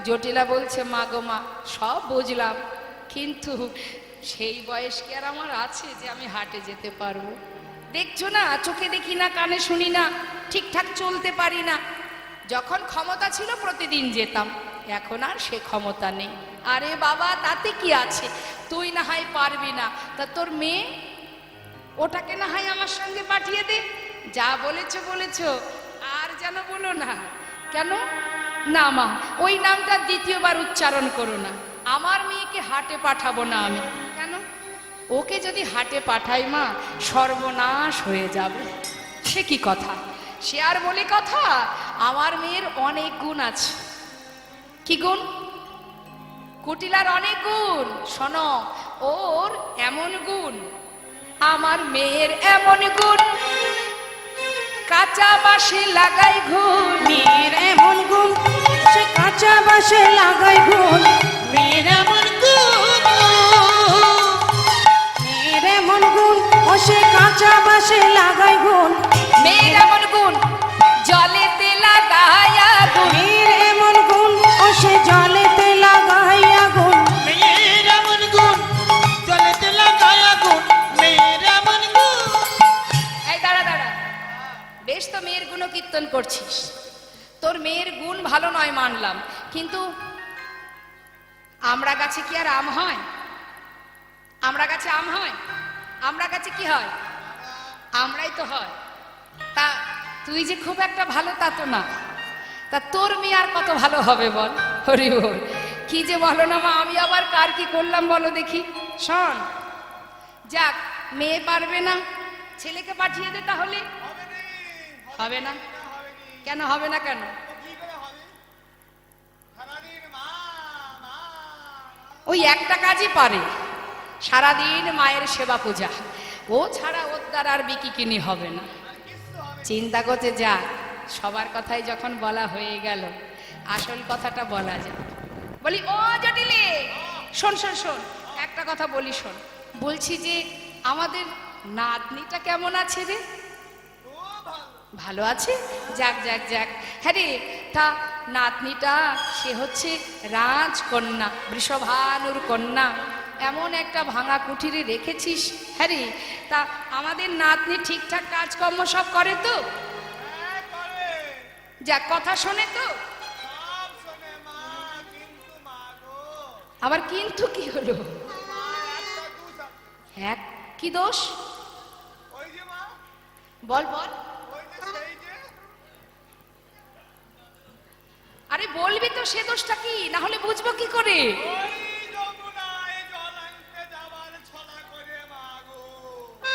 জটিলা বলছে, মা গো মা, সব বুঝলাম, কিন্তু সেই বয়স কি আর আমার আছে যে আমি হাটে যেতে পারবো? দেখছো না, চোখে দেখি না, কানে শুনি না, ঠিকঠাক চলতে পারি না। যখন ক্ষমতা ছিল প্রতিদিন যেতাম, এখন আর সে ক্ষমতা নেই। আরে বাবা, তাতে কি আছে, তুই না হয় পারবি না, তা তোর মেয়ে, ওটাকে না হয় আমার সঙ্গে পাঠিয়ে দে। যা বলেছো বলেছো, আর যেন বলো না। কেন? না মা, ওই নামটা দ্বিতীয়বার উচ্চারণ করো না। আমার মেয়েকে হাটে পাঠাবো না আমি। কেন? ওকে যদি হাটে পাঠাই মা, সর্বনাশ হয়ে যাবে। সে কি কথা? সে আর বলে কথা, আমার মেয়ের অনেক গুণ আছে। কি গুণ? কুটিলার অনেক গুণ। শোনো, ওর এমন গুণ, আমার মেয়ের এমন গুণ, কাঁচা বাঁশে লাগাই ঘুন। মেয়ের এমন গুণ, সে কাঁচা বাঁশে বাসে লাগাই গুণ মেয়ের এমন গুণ মেয়ের এমন গুণ ও সে কাঁচা বাসে লাগাই গুণ মেয়ের এমন গুণ জলেতে লাগায় আগুন। মেয়ের এমন গুণ ও সে জলেতে লাগাই আগুন মেয়ের এমন গুণ জলেতে লাগায় আগুন মেয়ের এমন গুণ এই দাঁড়া দাঁড়া, বেশ তো মেয়ের গুণ কীর্তন করছিস, তোর মেয়ের গুণ ভালো নয় মানলাম, কিন্তু আমরা গাছে কি আর আম হয়? আমরা গাছে আম হয়? আমরা গাছে কি হয়? আমরাই তো হয়। তা তুই যে খুব একটা ভালো তা তো না, তা তোর মেয়ে আর কত ভালো হবে বল? হরি বল, কি যে বলো না মা, আমি আবার কার কি করলাম বলো দেখি। শোন, যাক মেয়ে পারবে না, ছেলেকে পাঠিয়ে দে তাহলে। হবে না? কেন হবে না কেন? ওই একটা কাজই পারে, সারাদিন মায়ের সেবা পূজা, ও ছাড়া ওর দ্বারা আর বিকিকিনি হবে না। চিন্তা করতে যা, সবার কথাই যখন বলা হয়ে গেল, আসল কথাটা বলা যায়। বলি ও জটিলে, শোন শোন শোন, একটা কথা বলি শোন। বলছি যে আমাদের নাতনিটা কেমন আছে রে? ভালো আছে? যাক যাক যাক। হ্যাঁ রে, তা নাতনিটা সে হচ্ছে রাজকন্যা, বৃষভানুর কন্যা, এমন একটা ভাঙা কুঠিরে রেখেছিস। হ্যাঁ রে, তা আমাদের নাতনি ঠিকঠাক কাজকর্ম সব করে তো? যাক, কথা শোনে তো? আবার কিন্তু কি হলো? হ্যাঁ, কি দোষ? বল বল। আরে বলবি তো সে দোষটা কি, না হলে বুঝবো কি করে?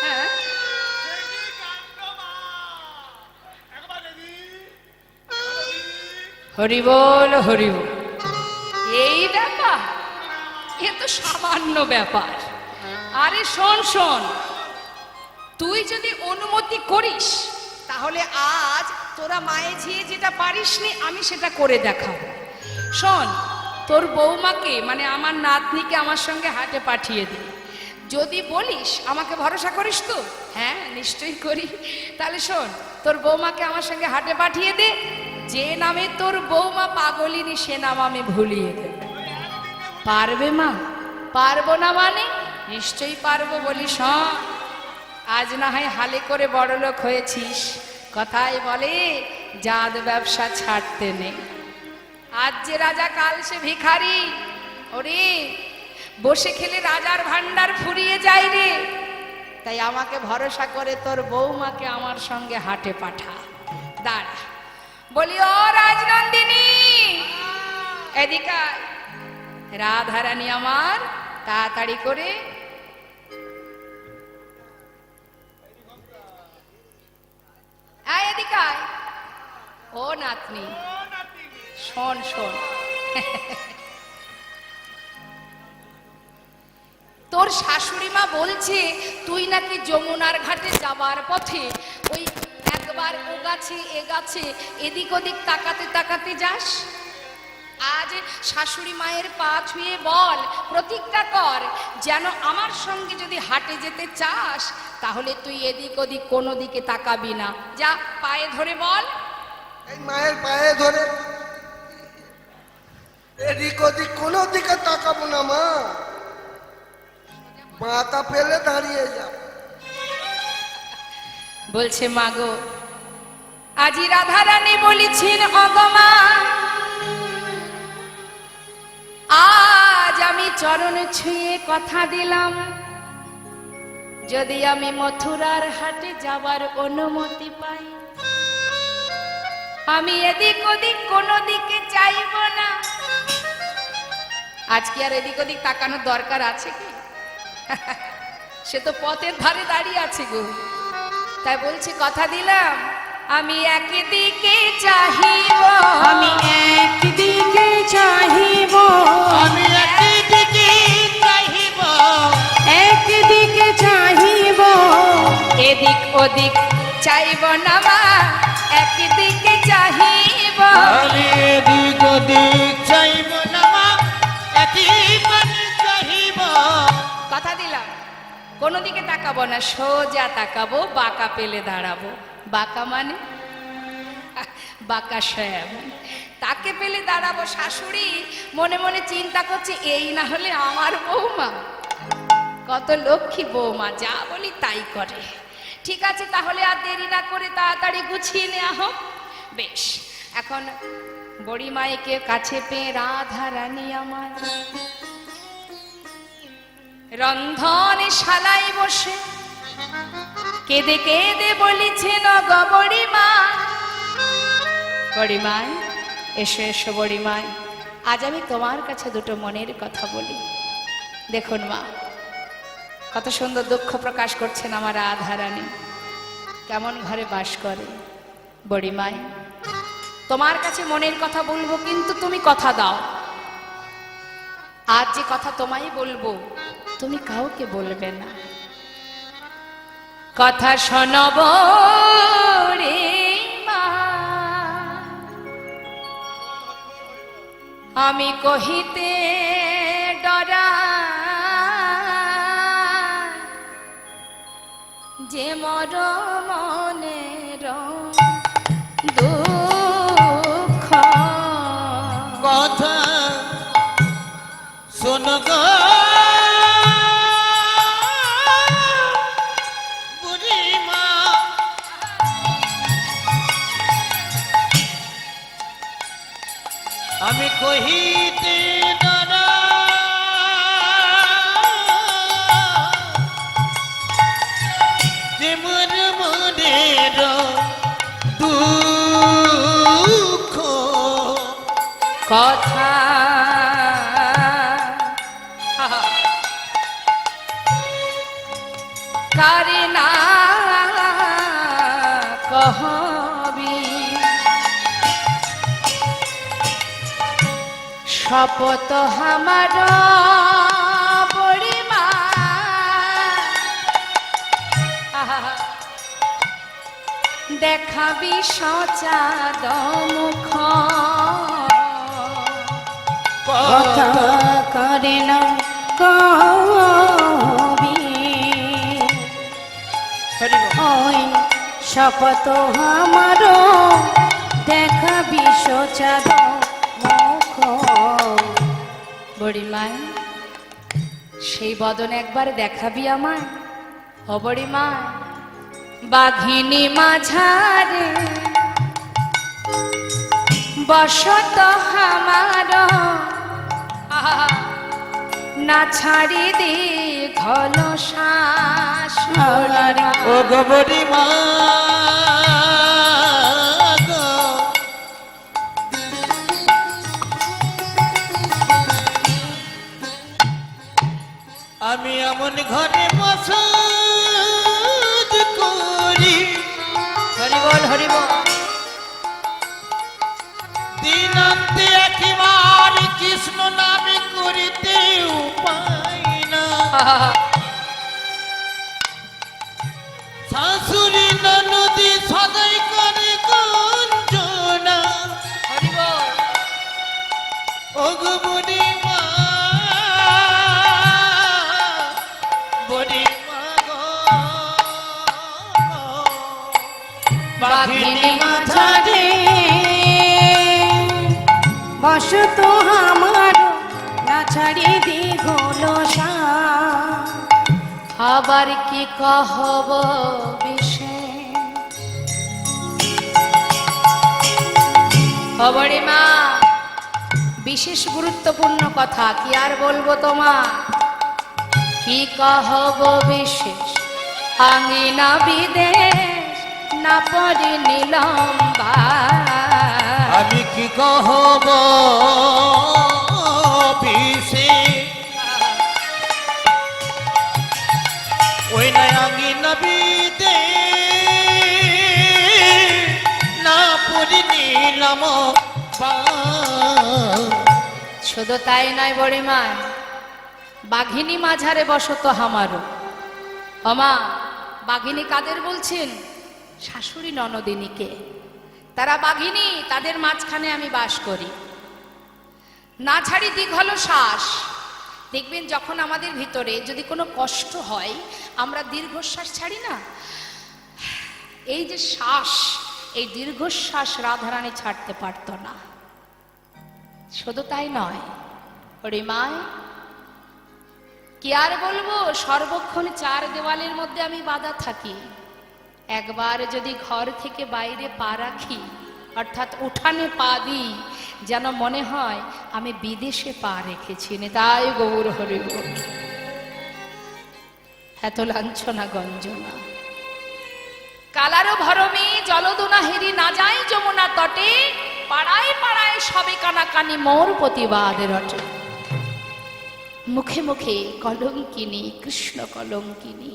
হ্যাঁ, হরি বল হরি বল। এই ব্যাপার, এ তো সামান্য ব্যাপার। আরে শোন শোন, তুই যদি অনুমতি করিস তাহলে আজ তোরা মায়ে ঝিয়ে যেটা পারিসনি আমি সেটা করে দেখাবো। শোন, তোর বৌমাকে মানে আমার নাতনিকে আমার সঙ্গে হাটে পাঠিয়ে দে। যদি বলিস, আমাকে ভরসা করিস তো? হ্যাঁ নিশ্চয়ই করি। তাহলে শোন, তোর বৌমাকে আমার সঙ্গে হাটে পাঠিয়ে দে, যে নামে তোর বৌমা পাগলিনী সে নাম আমি ভুলিয়ে দেব। পারবে মা? পারবো না মানে? নিশ্চয়ই পারবো। বলিস হ্যাঁ, আজ না হয় হালে করে বড়লোক হয়েছিস, কথায় বলে জাত ব্যবসা ছাড়তে নেই। আজ যে রাজা কাল সে ভিখারি। ওরে, বসে খেলে রাজার ভান্ডার ফুরিয়ে যায় রে। তাই আমাকে ভরসা করে তোর বৌমাকে আমার সঙ্গে হাটে পাঠা। দাঁড়া, বলি ও রাজনন্দিনী, এদিকে আয়। রাধারানী আমার, তাড়াতাড়ি করে আয়, এদিকে আয়। ও নাতনি, শোন শোন, তোর শাশুড়ি মা বলছে তুই নাকি যমুনার ঘাটে যাবার পথে ওই একবার ও গাছে এ গাছে এদিক ওদিক তাকাতে তাকাতে যাস। আজ শাশুড়ি মায়ের পা ছুঁয়ে বল, প্রতিজ্ঞা কর, যেন আমার সঙ্গে যদি হাটে যেতে চাস তাহলে তুই এদিক ওদিক কোনো দিকে তাকাবি না। যা, পায়ে ধরে বল। এই মায়ের পায়ে ধরে এদিক ওদিক কোনো দিকে তাকাবো না মা, মাথা পেলে দাঁড়িয়ে যাব। বলছে মাগো, আজি রাধারানী বলেছেন অগমা, আজ আমি চরণ ছুঁয়ে কথা দিলাম, যদি আমি মথুরার হাটে যাবার অনুমতি পাই আমি এদিক ওদিক কোনো দিকে চাইব না। আজ কি আর এদিক ওদিক তাকানোর দরকার আছে কি? সে তো পথের ধারে দাঁড়িয়ে আছে গো। তাই বলছি কথা দিলাম, আমি একদিকে চাহিব, আমি একদিকে চাহিব, আমি একদিকে চাহিব, একদিকে চাহিব, এদিক ওদিক চাইব না মা, একদিকে চাহিব। আমি এদিক ওদিক চাইব কোনো দিকে তাকাবো না, সোজা তাকাবো, বাঁকা পেলে দাঁড়াবো। বাঁকা মানে বাঁকা শ্যাম, তাকে পেলে দাঁড়াবো। শাশুড়ি মনে মনে চিন্তা করছে, এই না হলে আমার বৌমা, কত লক্ষ্মী বৌমা, যা বলি তাই করে। ঠিক আছে, তাহলে আর দেরি না করে তাড়াতাড়ি গুছিয়ে নেওয়া হোক। বেশ, এখন বড়ি মাইকে কাছে পেয়ে রাধা রানী আমার রন্ধনে শালাই বসে কেঁদে কেঁদে বলিছেন, গো বড়িমা, বড়িমাই এসো এসো বড়িমাই, আজ আমি তোমার কাছে দুটো মনের কথা বলি। দেখুন মা, কত সুন্দর দুঃখ প্রকাশ করছেন আমার রাধা রানী, কেমন ঘরে বাস করে। বড়িমাই, তোমার কাছে মনের কথা বলবো, কিন্তু তুমি কথা দাও, আজ যে কথা তোমায় বলবো তুমি কাউকে বলবে না। কথা শোনব রে মা, আমি কহিতে ডরা, যে মর মনের দুঃখ। কথা শোন গো বুড়িমা, আমি কহিতে ডরা, যে মোর মনের দুঃখ। কথা কারে না কহবি, শপথ আমার বড়িমা, দেখাবি সচাদ মুখ, কথা করে না কবি, ওই শপথ আমার দেখাবি সোচাদ মুখ। বড়িমাই, সেই বদন একবার দেখাবি আমায়। ও বড়িমা, বাঘিনী মাঝারে বসত আমার, না ছাড়ি দি ঘন শ্বাস। ও গো বুড়িমা গো, আমি এমন ঘরে বসত করি, হরি বল হরি বল। দিনান্তে একবার কৃষ্ণ নামে করিতে উপায় না, শাশুড়ি ননদি সদাই করে গঞ্জনা। হরি বল। ও গো বুড়িমা, বুড়িমা গো, বাঘিনী মাঝারে বসত আমার, না ছাড়ি দি ঘন আবার কি কহব বিষে। খবরে মা, বিশেষ গুরুত্বপূর্ণ কথা, কি আর বলবো তোমা, কি কহব বিশেষ, আঙিনা বিদেশ না পড়ি নিলম্বা। আমি কি কহব বিশেষ, ওই নাই আঙিনা বিদেশ না পড়ি নিলাম। শুধু তাই নয় বড়িমা, বাঘিনী মাঝারে বসত আমারও। আমা, বাঘিনী কাদের বলছেন? শাশুড়ি ননদিনীকে। তারা বাঘিনী, তাদের মাঝখানে আমি বাস করি। না ছাড়ি দীঘল শ্বাস, দেখবেন যখন আমাদের ভিতরে যদি কোনো কষ্ট হয় আমরা দীর্ঘশ্বাস ছাড়ি না, এই যে শ্বাস, এই দীর্ঘশ্বাস রাধারানী ছাড়তে পারত না। শুধু তাই নয়, ওরে মায় কি আর বলবো, সর্বক্ষণ চার দেওয়ালের মধ্যে আমি বাঁধা থাকি, একবার যদি ঘর থেকে বাইরে পা রাখি, অর্থাৎ উঠানে পা দিই, যেন মনে হয় আমি বিদেশে পা রেখেছি। তাই গৌর হরি বল। এত লাঞ্ছনা গঞ্জনা, কালারও ভরমে জলদোনা হেরি না যায় যমুনা তটে, পাড়ায় পাড়ায় সবে কানাকানি মোর প্রতিবাদের অটে। মুখে মুখে কলঙ্কিনী, কৃষ্ণ কলঙ্কিনী।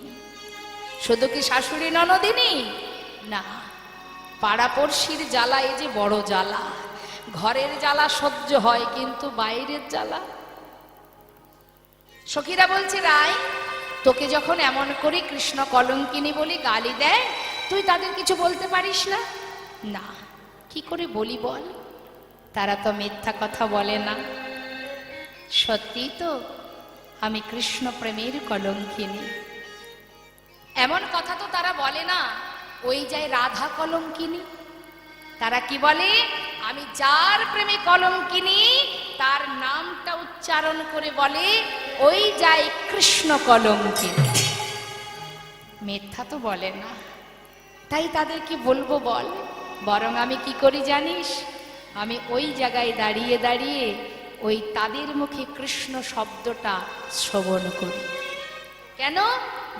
শুধু কি শাশুড়ি ননদিনী না, পাড়াপড়শির জ্বালা এই যে বড় জ্বালা। ঘরের জ্বালা সহ্য হয়, কিন্তু বাইরের জ্বালা। সখীরা বলছে, রায় তোকে যখন এমন করে কৃষ্ণ কলঙ্কিনী বলি গালি দেয়, তুই তাদের কিছু বলতে পারিস না? না, কি করে বলি বল, তারা তো মিথ্যা কথা বলে না। সত্যি তো, আমি কৃষ্ণ প্রেমের কলঙ্কিনী। এমন কথা তো তারা বলে না, ওই যায় রাধা কলঙ্কিনী। তারা কি বলে, আমি যার প্রেমে কলঙ্কিনী তার নামটা উচ্চারণ করে বলে ওই যায় কৃষ্ণ কলঙ্কিনী। মিথ্যা তো বলে না, তাই তাদের কি বলবো বল। বরং আমি কি করি জানিস, আমি ওই জায়গায় দাঁড়িয়ে দাঁড়িয়ে ওই তাদের মুখে কৃষ্ণ শব্দটা শ্রবণ করি। কেন?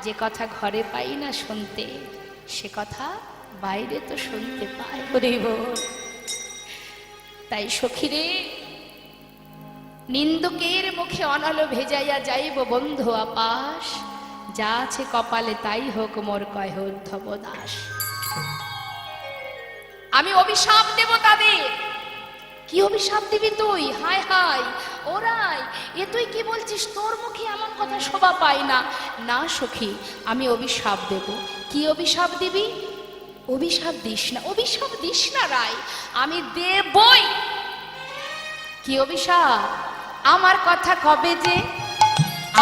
যে কথা ঘরে পাই না শুনতে, সে কথা বাইরে তো শুনতে পাই। হরি বল। তাই সখীরে, নিন্দুকের মুখে অনল ভেজাইয়া যাইব বন্ধু আপাস, যা আছে কপালে তাই হোক মোর কয় উদ্ধব দাস। আমি অভিশাপ দেব তাদের। কি অভিশাপ দিবি তুই? হায় হায় ওরাই, এ তুই কি বলছিস? তোর মুখে এমন কথা শোভা পাই না। না সখী, আমি অভিশাপ দেব। কি অভিশাপ দিবি? অভিশাপ দিস না, অভিশাপ দিস না রায়, আমি দেবই। কি অভিশাপ? আমার কথা কবে যে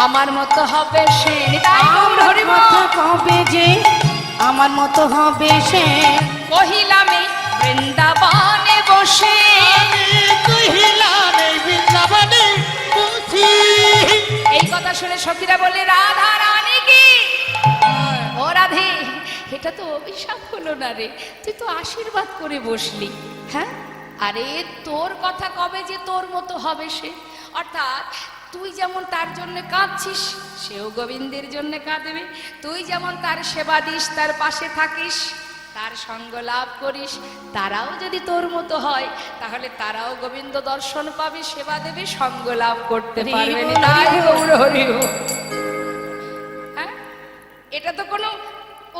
আমার মতো হবে সে। আমার কথা কবে যে আমার মতো হবে সে, কহিলামে বৃন্দাবনে বসে। এই কথা শুনে সখীরা বলে, রাধা রানী কি? ও রাধে, এটা তো অভিশাপ হলো না রে, তুই তো আশীর্বাদ করে বসলি। হ্যাঁ, আরে তোর কথা কবে যে তোর মতো হবে সে, অর্থাৎ তুই যেমন তার জন্য কাঁদছিস, সেও গোবিন্দের জন্য কাঁদবে। তুই যেমন তার সেবা দিস, তার পাশে থাকিস, তার সঙ্গ লাভ করিস, তারাও যদি তোর মতো হয়, তাহলে তারাও গোবিন্দ দর্শন পাবে, সেবা দেবে, সঙ্গ লাভ করতে পারবে। হ্যাঁ, এটা তো কোনো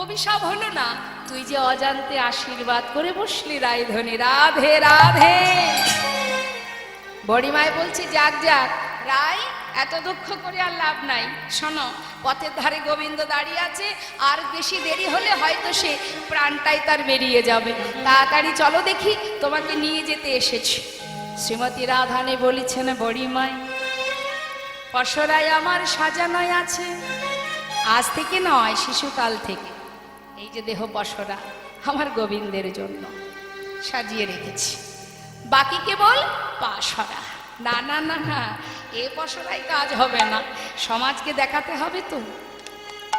অভিশাপ হলো না, তুই যে অজান্তে আশীর্বাদ করে বসলি রায়ধনী। রাধে রাধে। বড়িমায় বলছে, যাক যাক রায়, এত দুঃখ করে আর লাভ নাই। শোনো, পথের ধারে গোবিন্দ দাঁড়িয়ে আছে, আর বেশি দেরি হলে হয়তো সে প্রাণটাই তার বেরিয়ে যাবে। তাড়াতাড়ি চলো দেখি, তোমাকে নিয়ে যেতে এসেছি। শ্রীমতী রাধানী বলেছেন, বড়িমায় পশরায় আমার সাজানোই আছে, আজ থেকে নয়, শিশুকাল থেকে। এই যে দেহ পশরা আমার গোবিন্দের জন্য সাজিয়ে রেখেছি, বাকি কেবল পাশরা। না না না না, এ পশরাই কাজ হবে না, সমাজকে দেখাতে হবে তো।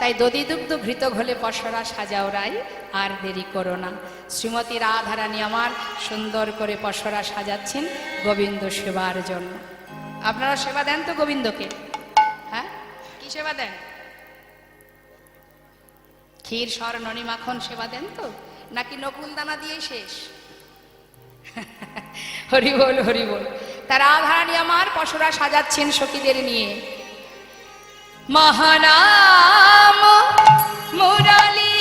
তাই দধি দুগ্ধ ঘৃত ঘোলে পশরা সাজাও রায়, আর দেরি করো না। শ্রীমতী রাধারানী আমার সুন্দর করে পশরা সাজাচ্ছেন গোবিন্দ সেবার জন্য। আপনারা সেবা দেন তো গোবিন্দকে? হ্যাঁ, কি সেবা দেন? ক্ষীর সর ননি মাখন সেবা দেন তো, নাকি নকুল দানা দিয়ে শেষ? হরি বল হরি বল। তার রাধারানী আমার পশরা সাজাচ্ছেন সখীদের নিয়ে। মহানাম মুরলী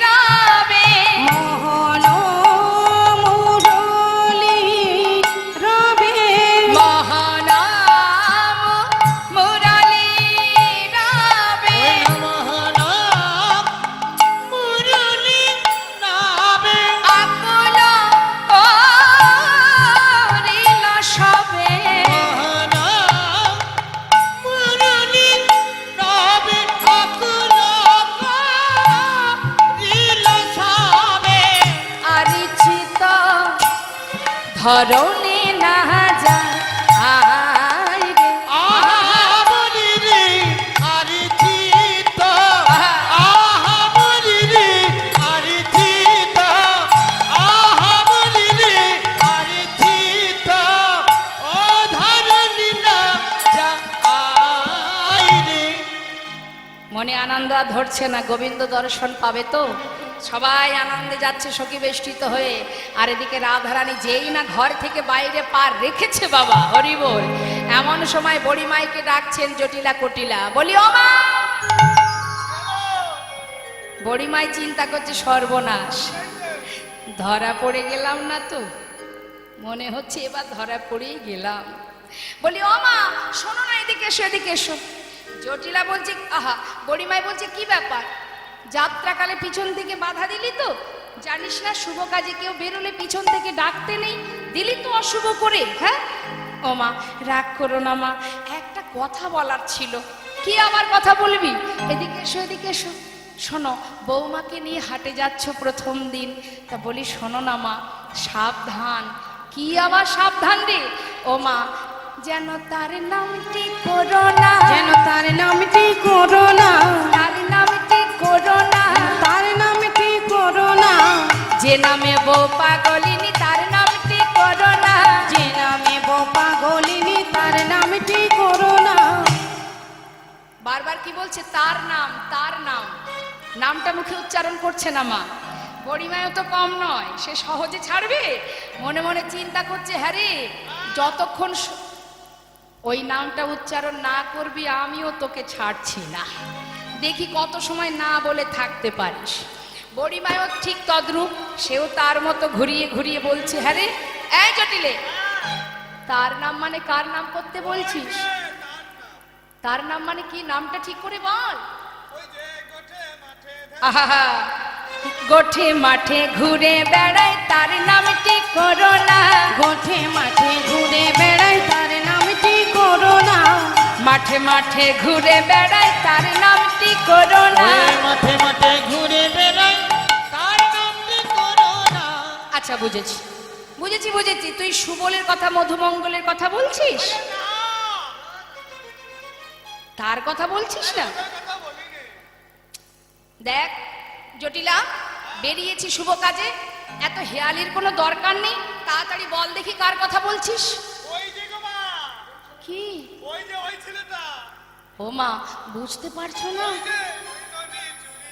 রাবে, মোহন মুরলী রবে, মহানাম মুরলী রাবে, আকুল করিল সবে, হরণে না যা আয় রে। আহা বলি রে আরে চিত, আহা বলি রে আরে চিত, আহা বলি রে আরে চিত, ও ধরণী না যা আয় রে। মনে আনন্দ আর ধরছে না, গোবিন্দ দর্শন পাবে তো। সবাই আনন্দে যাচ্ছে সখী বেষ্টিত হয়ে, আর এদিকে রাধারানী যেই না ঘর থেকে বাইরে পা রেখেছে বাবা হরি বল, এমন সময় বড়ি মাইকে ডাকছেন জটিলা কটিলা, বলি ও মা। বড়ি মাই চিন্তা করছে সর্বনাশ, ধরা পড়ে গেলাম না তো, মনে হচ্ছে এবার ধরা পড়েই গেলাম। বলি ও মা শোনো না, এদিকে এসো এদিকে এসো। জটিলা বলছে আহা, বড়িমাই বলছে কি ব্যাপার, যাত্রাকালে পিছন থেকে বাধা দিলি তো, জানিস না শুভ কাজে কেউ বেরোলে পিছন থেকে ডাকতে নেই, দিলি তো অশুভ করে। হ্যাঁ ও মা রাগ করো না মা, একটা কথা বলার ছিল। কি আবার কথা বলবি, এদিকে এসো এদিকে এসো। শোনো বৌমাকে নিয়ে হাটে যাচ্ছ প্রথম দিন, তা বলি শোনো না মা, সাবধান। কি আবার সাবধান রে? ও মা যেন তার নামটি করো না, যেন তার নামটি করো না, তার নামটি করো না, তার নামটি করো না, যে নামে বউ পাগলিনী তার নামটি করো না, যে নামে বোপা গলিনি তার নামটি করো না। বারবার কি বলছে, তার নাম তার নাম, নামটা মুখে উচ্চারণ করছে না মা। বড়িমায়ও তো কম নয়, সে সহজে ছাড়বে, মনে মনে চিন্তা করছে হ্যাঁ রে, যতক্ষণ ওই নামটা উচ্চারণ না করবি আমিও তোকে ছাড়ছি না, দেখি কত সময় না বলে থাকতে পারিস। বড়িমায়ও ঠিক তদ্রূপ, সেও তার মতো ঘুরিয়ে ঘুরিয়ে বলছে হ্যাঁ রে। এই জটিলে, তার নাম মানে কার নাম করতে বলছিস? তার নাম মানে কি, নামটা ঠিক করে বল। আহা, গোঠে মাঠে ঘুরে বেড়ায় তার নামটি করো না, গোঠে মাঠে ঘুরে বেড়াই তার নামটি করো না, মাঠে মাঠে ঘুরে বেড়ায় তার নামটি করো না। ওই মাঠে মাঠে ঘুরে বেড়াই তার নামটি করো না। আচ্ছা বুঝেছি বুঝেছি বুঝেছি, তুই সুবলের কথা মধুমঙ্গলের কথা বলছিস, তার কথা বলছিস না। দেখ জটিলা, বেরিয়েছি শুভ কাজে, এত হেয়ালির কোনো দরকার নেই, তাড়াতাড়ি বল দেখি কার কথা বলছিস। ওই যে গো মা, কি? ওই যে ওই ছেলেটা, ও মা বুঝতে পারছো না? ওই যে ননি চুরি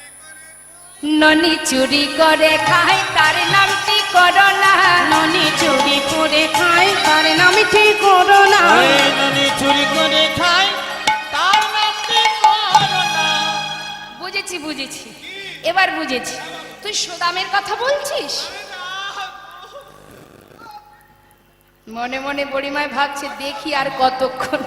ননি চুরি করে করে খায় তার নামটি করো না, ননি চুরি করে খায় তার নামটি করো না, ওই ননি চুরি করে খায় তার নামটি করো না। বুঝেছি বুঝেছি, এবার বুঝেছি, তুই সুদামের কথা বলছিস। মনে মনে বড়িমায় ভাবছে দেখি আর কতক্ষণ।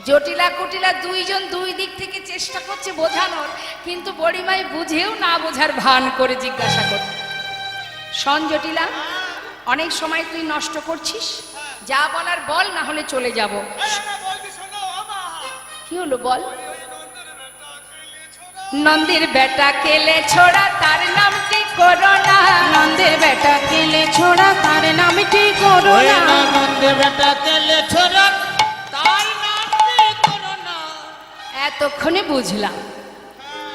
জটিলা কুটিলা দুইজন দুই দিক থেকে চেষ্টা করছে বোঝানোর, কিন্তু বড়িমাই বুঝেও না বোঝার ভান করে জিজ্ঞাসা কর, শোন জটিলা, অনেক সময় তুই নষ্ট করছিস, যা বলার বল, না হলে চলে যাব। কি হলো বল? নন্দির বেটা কেলে ছোড়া তার নামটি করো না, নন্দের বেটা কেলে ছোড়া তার নামটি করো ওই না, নন্দে বেটা তেলে ছোড়া তার নামটি করো না। এতক্ষণে বুঝলাম,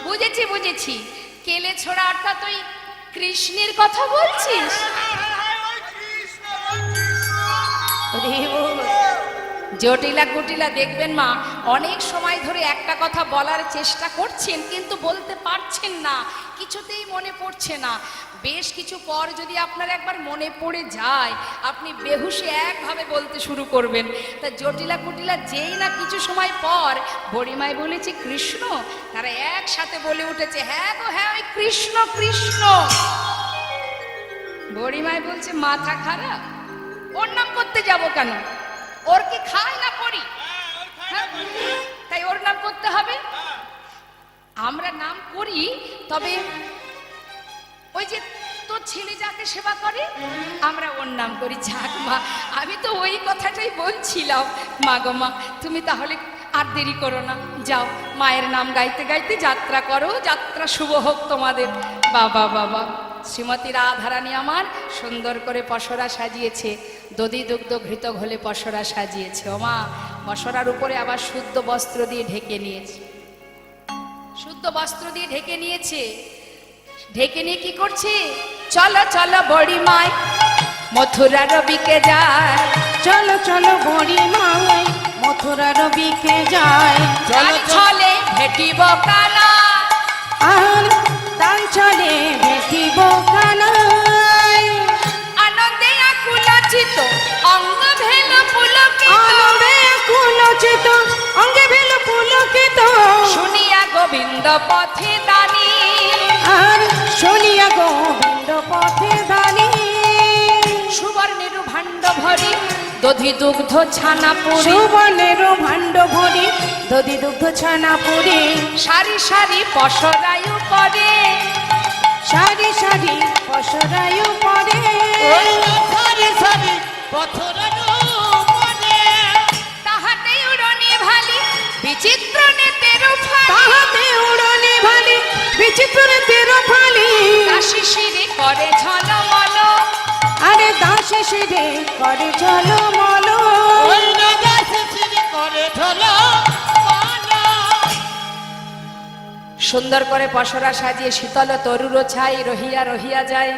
বুঝেছি বুঝেছি, কেলে ছোড়া অর্থাৎ ওই কৃষ্ণের কথা বলছিস। ওরে ও, জটিলা কুটিলা দেখবেন মা, অনেক সময় ধরে একটা কথা বলার চেষ্টা করছেন কিন্তু বলতে পারছেন না, কিছুতেই মনে পড়ছে না। বেশ কিছু পর যদি আপনার একবার মনে পড়ে যায়, আপনি বেহুশে একভাবে বলতে শুরু করবেন। তা জটিলা কুটিলা যেই না কিছু সময় পর বড়িমাই বলেছে কৃষ্ণ, তারা একসাথে বলে উঠেছে হ্যাঁ গো হ্যাঁ, ওই কৃষ্ণ কৃষ্ণ। বড়িমাই বলছে মাথা খারাপ, ওর নাম করতে যাব কেন, ওর কি খায় না পড়ি, হ্যাঁ? তাই ওর নাম করতে হবে। আমরা নাম করি, তবে ওই যে তোর ছেলে যাকে সেবা করে আমরা ওর নাম করি। যাক মা, আমি তো ওই কথাটাই বলছিলাম। মা গো মা, তুমি তাহলে আর দেরি করো না, যাও মায়ের নাম গাইতে গাইতে যাত্রা করো, যাত্রা শুভ হোক তোমাদের। বাবা বাবা। শ্রীমতী রাধারানী আমার সুন্দর করে পসরা সাজিয়েছে, দধি দুগ্ধ ঘৃত ঘোলে পসরা সাজিয়েছে। ওমা, পসরার উপরে আবার শুদ্ধ বস্ত্র দিয়ে ঢেকে নিয়েছে, শুদ্ধ বস্ত্র দিয়ে ঢেকে নিয়েছে। ঢেকে নিয়ে কি করছে? চলো চলো বড়ি মাই মথুরা রবিকে যায়, চলো চলো বড়ি মাই মথুরা রবিকে যায়। চল চলে ভেটিব কালা, আর তান চলে ভেটিব কানাই। আনন্দে আকুলচিত অঙ্গ ভেল পুলকিত, আনন্দে কুলচিত অঙ্গে ভেল পুলকিত। শুনিয়া গোবিন্দ পথে দানি, আর শুনিয়া গোবিন্দ পথে দানি। সুবর্ণের ভাণ্ড ভরি দধি দুগ্ধ ছানা পুরি, সুবর্ণের ভাণ্ড ভরি দধি দুগ্ধ ছানা পুরি। সারি সারি পসরায়ু পরে, সারি সারি পসরায়ু পরে। ওই সারি সারি পথরানো মনে, তাহাতে উড়নে ভালি বিচিত্র নেতের ফালি, তাহাতে উড়নে ভালি বিচিত্র তেরো ফালি। কাশি শিরে করে ঝলমল, আরে দাসে শিরে করে ঝলমল। ওই রাজা শিশির করে ঢোলো মালা। সুন্দর করে পসরা সাজিয়ে শীতল তরুর ছাই রহিয়া রহিয়া যায়।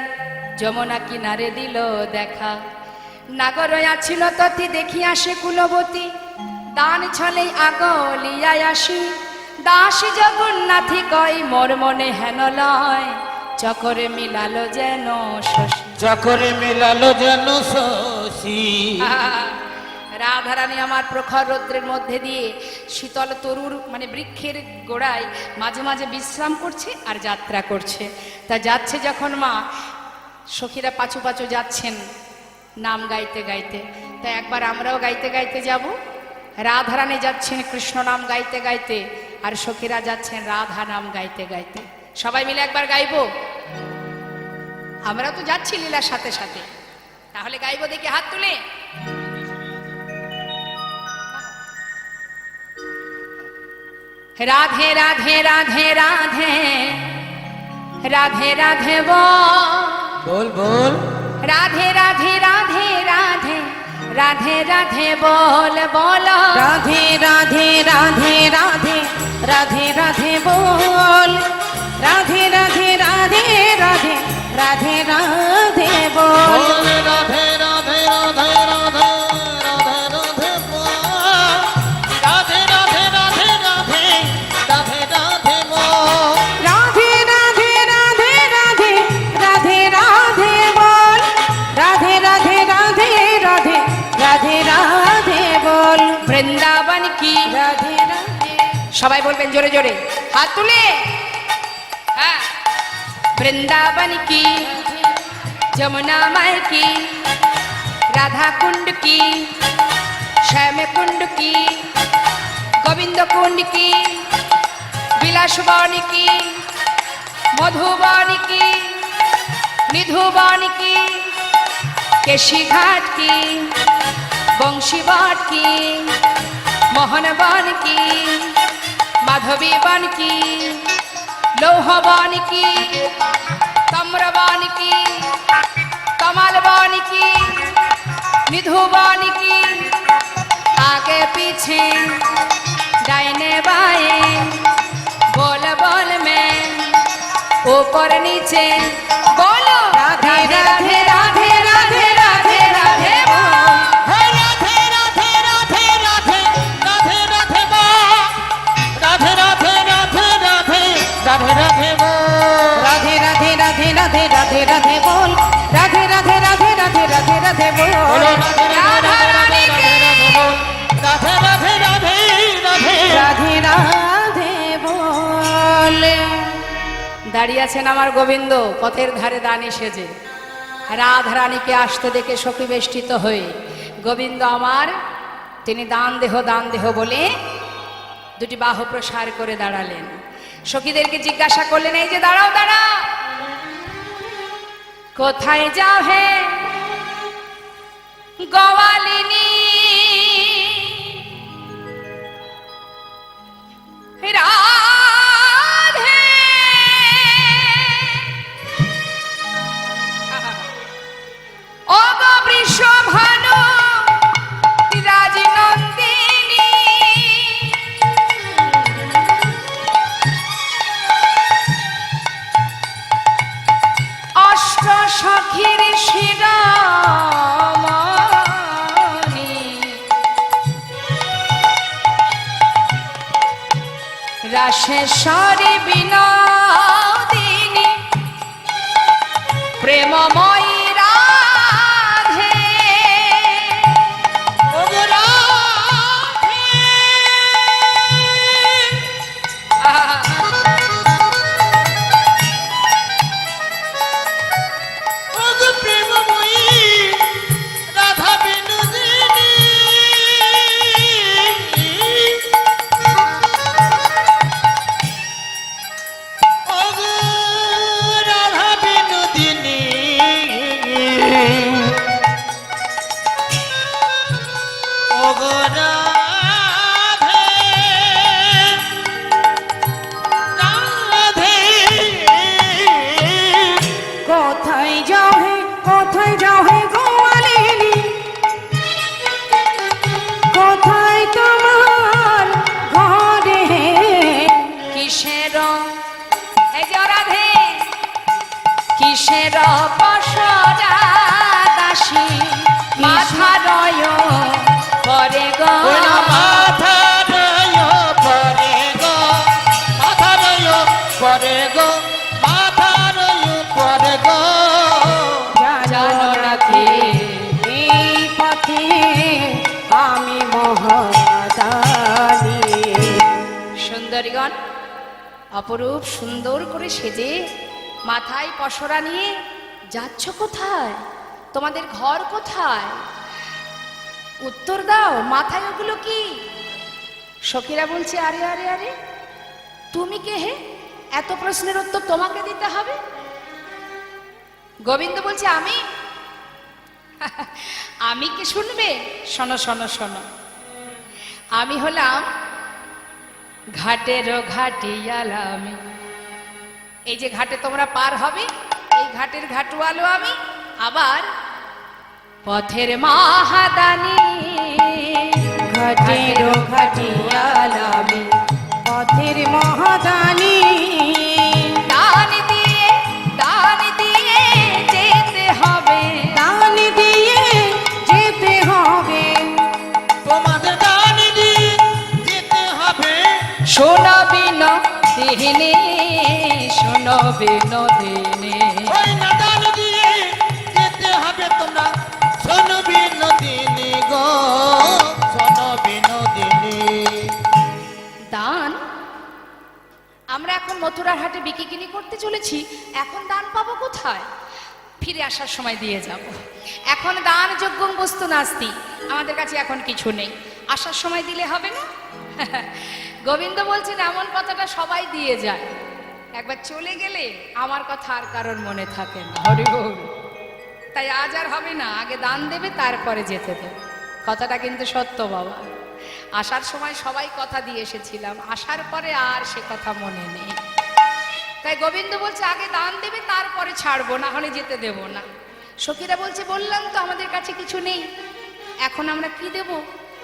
যমুনা কিনারে দিল দেখা, নাগর আছিল ততি দেখিয়া সে কুলবতী। দান ছলে আগলিয়া আসি, দাসী জগন্নাথী কই মোর মনে হেন লয়। চকরে মিলালো যেন শশী, চকরে মেলালো যেন শশী। রাধারানী আমার প্রখর রৌদ্রের মধ্যে দিয়ে শীতল তরুর মানে বৃক্ষের গোড়ায় মাঝে মাঝে বিশ্রাম করছে আর যাত্রা করছে। তা যাচ্ছে যখন মা, সখীরা পাচু পাচু যাচ্ছেন নাম গাইতে গাইতে। তা একবার আমরাও গাইতে গাইতে যাব। রাধারানী যাচ্ছেন কৃষ্ণ নাম গাইতে গাইতে, আর সখীরা যাচ্ছেন রাধা নাম গাইতে গাইতে। সবাই মিলে একবার গাইবো। আমরা তো যাচ্ছি লীলার সাথে সাথে, তাহলে গাইবো দেখি হাত তুলে। রাধে রাধে রাধে রাধে রাধে রাধে বল বল। রাধে রাধে রাধে রাধে রাধে রাধে বল বল। রাধে রাধে রাধে রাধে রাধে রাধে বল। রাধে রাধে রাধে রাধে রাধে রাধে বল। রাধে রাধে রাধে রাধে রাধে রাধে বল। রাধে রাধে রাধে রাধে রাধে রাধে বল। রাধে রাধে রাধে রাধে রাধে রাধে বল। রাধে রাধে রাধে রাধে রাধে রাধে বল। বৃন্দাবন কি, রাধে রাধে সবাই বলবেন জোরে জোরে হাত তুলে। হ্যাঁ, বৃন্দাবন কি, যमुना माई की, राधा कुंड की, श्याम कुंड की, गोविंद कुंड की, विलासवान की, मधुबन की, निधुबन की, केशी घाट की, बंशीवाट की, मोहनवन की, माधवी वन की, लोहवन की, तम्रवान की, कमलवान की, निधुवान की, आगे पीछे दाहिने बाएं, बोल बोल में ऊपर नीचे बोलो। राधे राधे राधे राधे राधे राधे बोल। राधे राधे राधे राधे राधे राधे बल। राधे राधे राधे राधे राधे राधे बल। राधे राधे राधे राधे राधे राधे बोल। राधे राधे राधे राधे राधे राधे बोल। राधे राधे राधे राधे राधे राधे बोल। দাঁড়িয়ে আছেন আমার গোবিন্দ পথের ধারে দানি সেজে, রাধারানীকে আসতে দেখে সখী বেষ্টিত হয়ে গোবিন্দ আমার তিনি দান দেহ বলে দুটি বাহু প্রসার করে দাঁড়ালেন। সখীদেরকে জিজ্ঞাসা করলেন, এই যে দাঁড়াও দাঁড়াও, কোথায় যাও হে গোয়ালিনী? রাধে রাশেশ্বরী বিনোদিনী প্রেমময়ী রাধে ওগো রাধে, ওগো প্রেমময়ী রাধা বিনোদিনী, ওগো রাধা বিনোদিনী, ওগো রাধে, রাধে, কোথায় যাও হে গোয়ালিনী, কোথায় তোমার ঘরে? কিসের এই যে রাধে কিসের পসরা দাসী মাথা রয় পরে গো ওই না মাথা রয় পরে গো, মাথা রয় পরে গো, মাথা রয় পরে গো, জানো না কে এই পথে আমি মহাদানী। সুন্দরীগণ অপরূপ সুন্দর করে সেজে মাথায় পসরা নিয়ে যাচ্ছ কোথায়? তোমাদের ঘর কোথায়? উত্তর দাও, মাথায় ওগুলো কি? সখীরা বলছে আরে আরে আরে তুমি কে হে? এত প্রশ্নের উত্তর তোমাকে দিতে হবে? গোবিন্দ বলছে আমি আমি কি শুনবে? শোনো শোনো শোনো, আমি হলাম ঘাটেরও ঘাটিয়ালা আমি। এই যে ঘাটে তোমরা পার হবে, এই ঘাটের ঘাটুয়ালো আমি, আবার পথের মহাদানী। ঘাটেরও ঘাটিয়ালামি পথের মহাদানী। দান দিয়ে যেতে হবে, দান দিয়ে যেতে হবে, তোমাদের দান দিয়ে যেতে হবে, শোনো বিনোদিনী, শোনো বিনোদিনী। ওই না দান দিয়ে যেতে হবে তোমরা, শোনো বিনোদিনী গো, শোনো বিনোদিনী। দান? আমরা এখন মথুরার হাটে বিকিকিনি করতে চলেছি, এখন দান পাবো কোথায়? ফিরে আসার সময় দিয়ে যাব। এখন দান যোগ্যং বস্তু নাস্তি, আমাদের কাছে এখন কিছু নেই, আসার সময় দিলে হবে না? গোবিন্দ বলছেন এমন কথাটা সবাই দিয়ে যায়, একবার চলে গেলে আমার কথা আর কারোর মনে থাকে না। হরি বল। তাই আজ আর হবে না, আগে দান দেবে তারপরে যেতে দেবে। কথাটা কিন্তু সত্য বাবা। আসার সময় সবাই কথা দিয়ে এসেছিলাম, আসার পরে আর সে কথা মনে নেই। তাই গোবিন্দ বলছে আগে দান দেবে তারপরে ছাড়বো, না হলে যেতে দেব না। সখীরা বলছে বললাম তো আমাদের কাছে কিছু নেই, এখন আমরা কি দেব?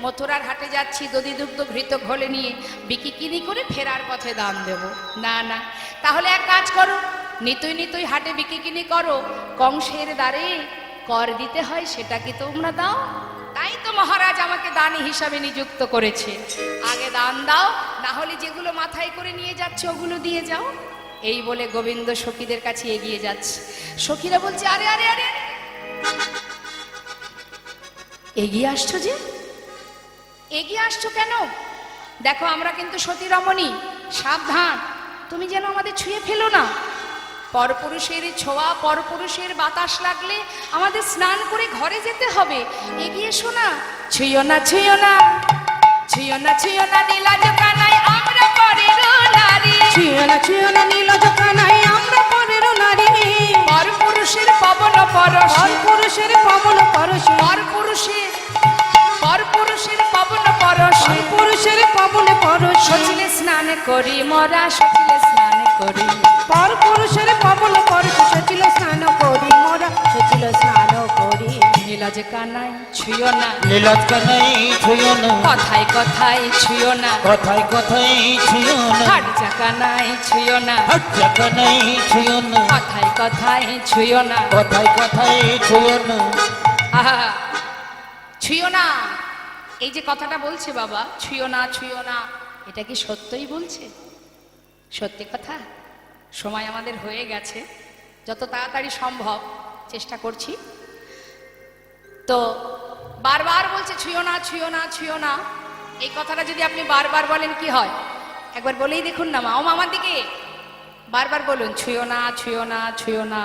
মথুরার হাটে যাচ্ছি, দধি দুগ্ধ ঘৃত ঘোলে নিয়ে বিকিকিনি করে ফেরার পথে দান দেব না। না, তাহলে এক কাজ করো, নিতুই হাটে বিকিকিনি করো, কংসের দ্বারে কর দিতে হয় সেটা কি তোমরা দাও? তাই তো মহারাজ আমাকে দানী হিসাবে নিযুক্ত করেছে। আগে দান দাও, না হলে যেগুলো মাথায় করে নিয়ে যাচ্ছে ওগুলো দিয়ে যাও। এই বলে গোবিন্দ সখীদের কাছে এগিয়ে যাচ্ছে। সখীরা বলছে আরে আরে আরে আরে, এগিয়ে আসছো যে, এগিয়ে আসছো কেন? দেখো আমরা কিন্তু সতী রমণী, সাবধান তুমি যেন আমাদের ছুঁয়ে ফেলো না। পরপুরুষের ছোঁয়া, পরপুরুষের বাতাস লাগলে আমাদের স্নান করে ঘরে যেতে হবে। এগিয়ে এসো না। ছুঁয়ো না ছুঁয়ো না, ছুঁয়ো না ছুঁয়ো না নীলাজ কানাই আমরা পরের নারী। ছুঁয়ো না নীলাজ কানাই আমরা পরের নারী। পরপুরুষের পবন পরশ, পরপুরুষের পবন পরশ, পরপুরুষের পবন পরশ, পুরুষের পবন পরশ। সচিলে স্নান করি মোরা, সচিলে স্নান করি। পরপুরুষের পবন পরশ, সচিল স্নান করি মোরা, সচিল স্নান করি। নীলাজ কানাই ছুঁয়ো না, নীলাজ কানাই ছুঁয়ো না, কথায় কথায় ছুঁয়ো না, কথায় কথায় ছুঁয়ো না, হাড়জা কানাই ছুঁয়ো না, হাজ্জা কানাই ছুঁয়ো না, কথায় কথায় ছুঁয়ো না, কথায় কথায় ছুঁয়ো না। আহা, ছুঁয়ো না। এই যে কথাটা বলছে বাবা, ছুঁয়ো না ছুঁয়ো না, এটা কি সত্যই বলছে? সত্যি কথা, সময় আমাদের হয়ে গেছে, যত তাড়াতাড়ি সম্ভব চেষ্টা করছি। তো বারবার বলছে ছুঁয়ো না, ছুঁয়ো না, ছুঁয়ো না। এই কথাটা যদি আপনি বারবার বলেন কি হয়? একবার বলেই দেখুন না মা, ও মামার দিকে বারবার বলুন ছুঁয়ো না, ছুঁয়ো না, ছুঁয়ো না।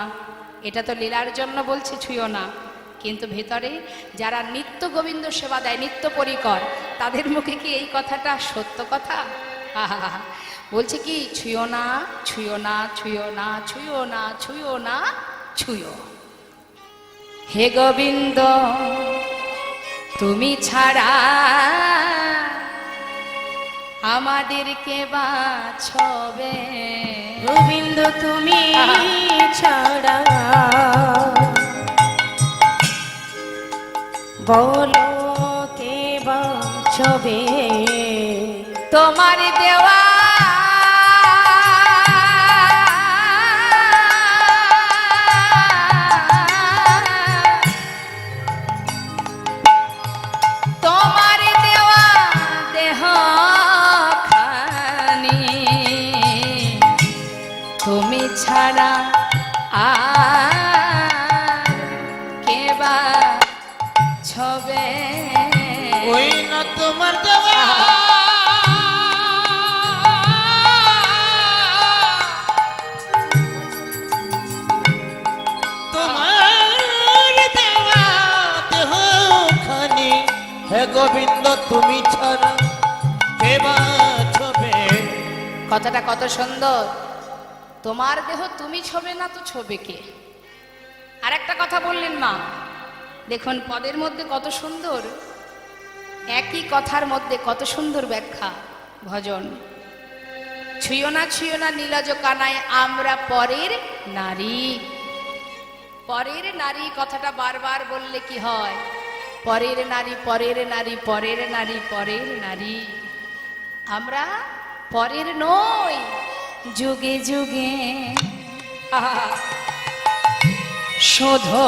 এটা তো লীলার জন্য বলছে ছুঁয়ো না, কিন্তু ভেতরে যারা নিত্য গোবিন্দ সেবা দেয়, নিত্য পরিকর, তাদের মুখে কি এই কথাটা সত্য কথা? আহা, বলছে কি ছুঁয়ো না, ছুঁয়ো না, ছুঁয়ো না, ছুঁয়ো না, ছুঁয়ো না, ছুঁয়ো। হে গোবিন্দ তুমি ছাড়া আমাদেরকে বাঁচবে। গোবিন্দ তুমি ছাড়া বলো কে বাঁচবে। তোমার দেওয়া তোমার দেওয়া দেহ খানি তুমি ছাড়া আর কে বাঁচবে। ওই না তোমার দেওয়া তোমার দেওয়া দেহখানি, হে গোবিন্দ তুমি ছাড়া কে বাঁচবে। কথাটা কত সুন্দর। তোমার দেহ তুমি ছবে না তো ছবে কে? আর একটা কথা বললেন মা, দেখুন পদের মধ্যে কত সুন্দর, একই কথার মধ্যে কত সুন্দর ব্যাখ্যা। ভজন ছুঁয়ো না, ছুঁয়ো না নীলাজ কানায় আমরা পরের নারী। পরের নারী কথাটা বারবার বললে কি হয়? পরের নারী, পরের নারী, পরের নারী, পরের নারী। আমরা পরের নই, যুগে যুগে শুধু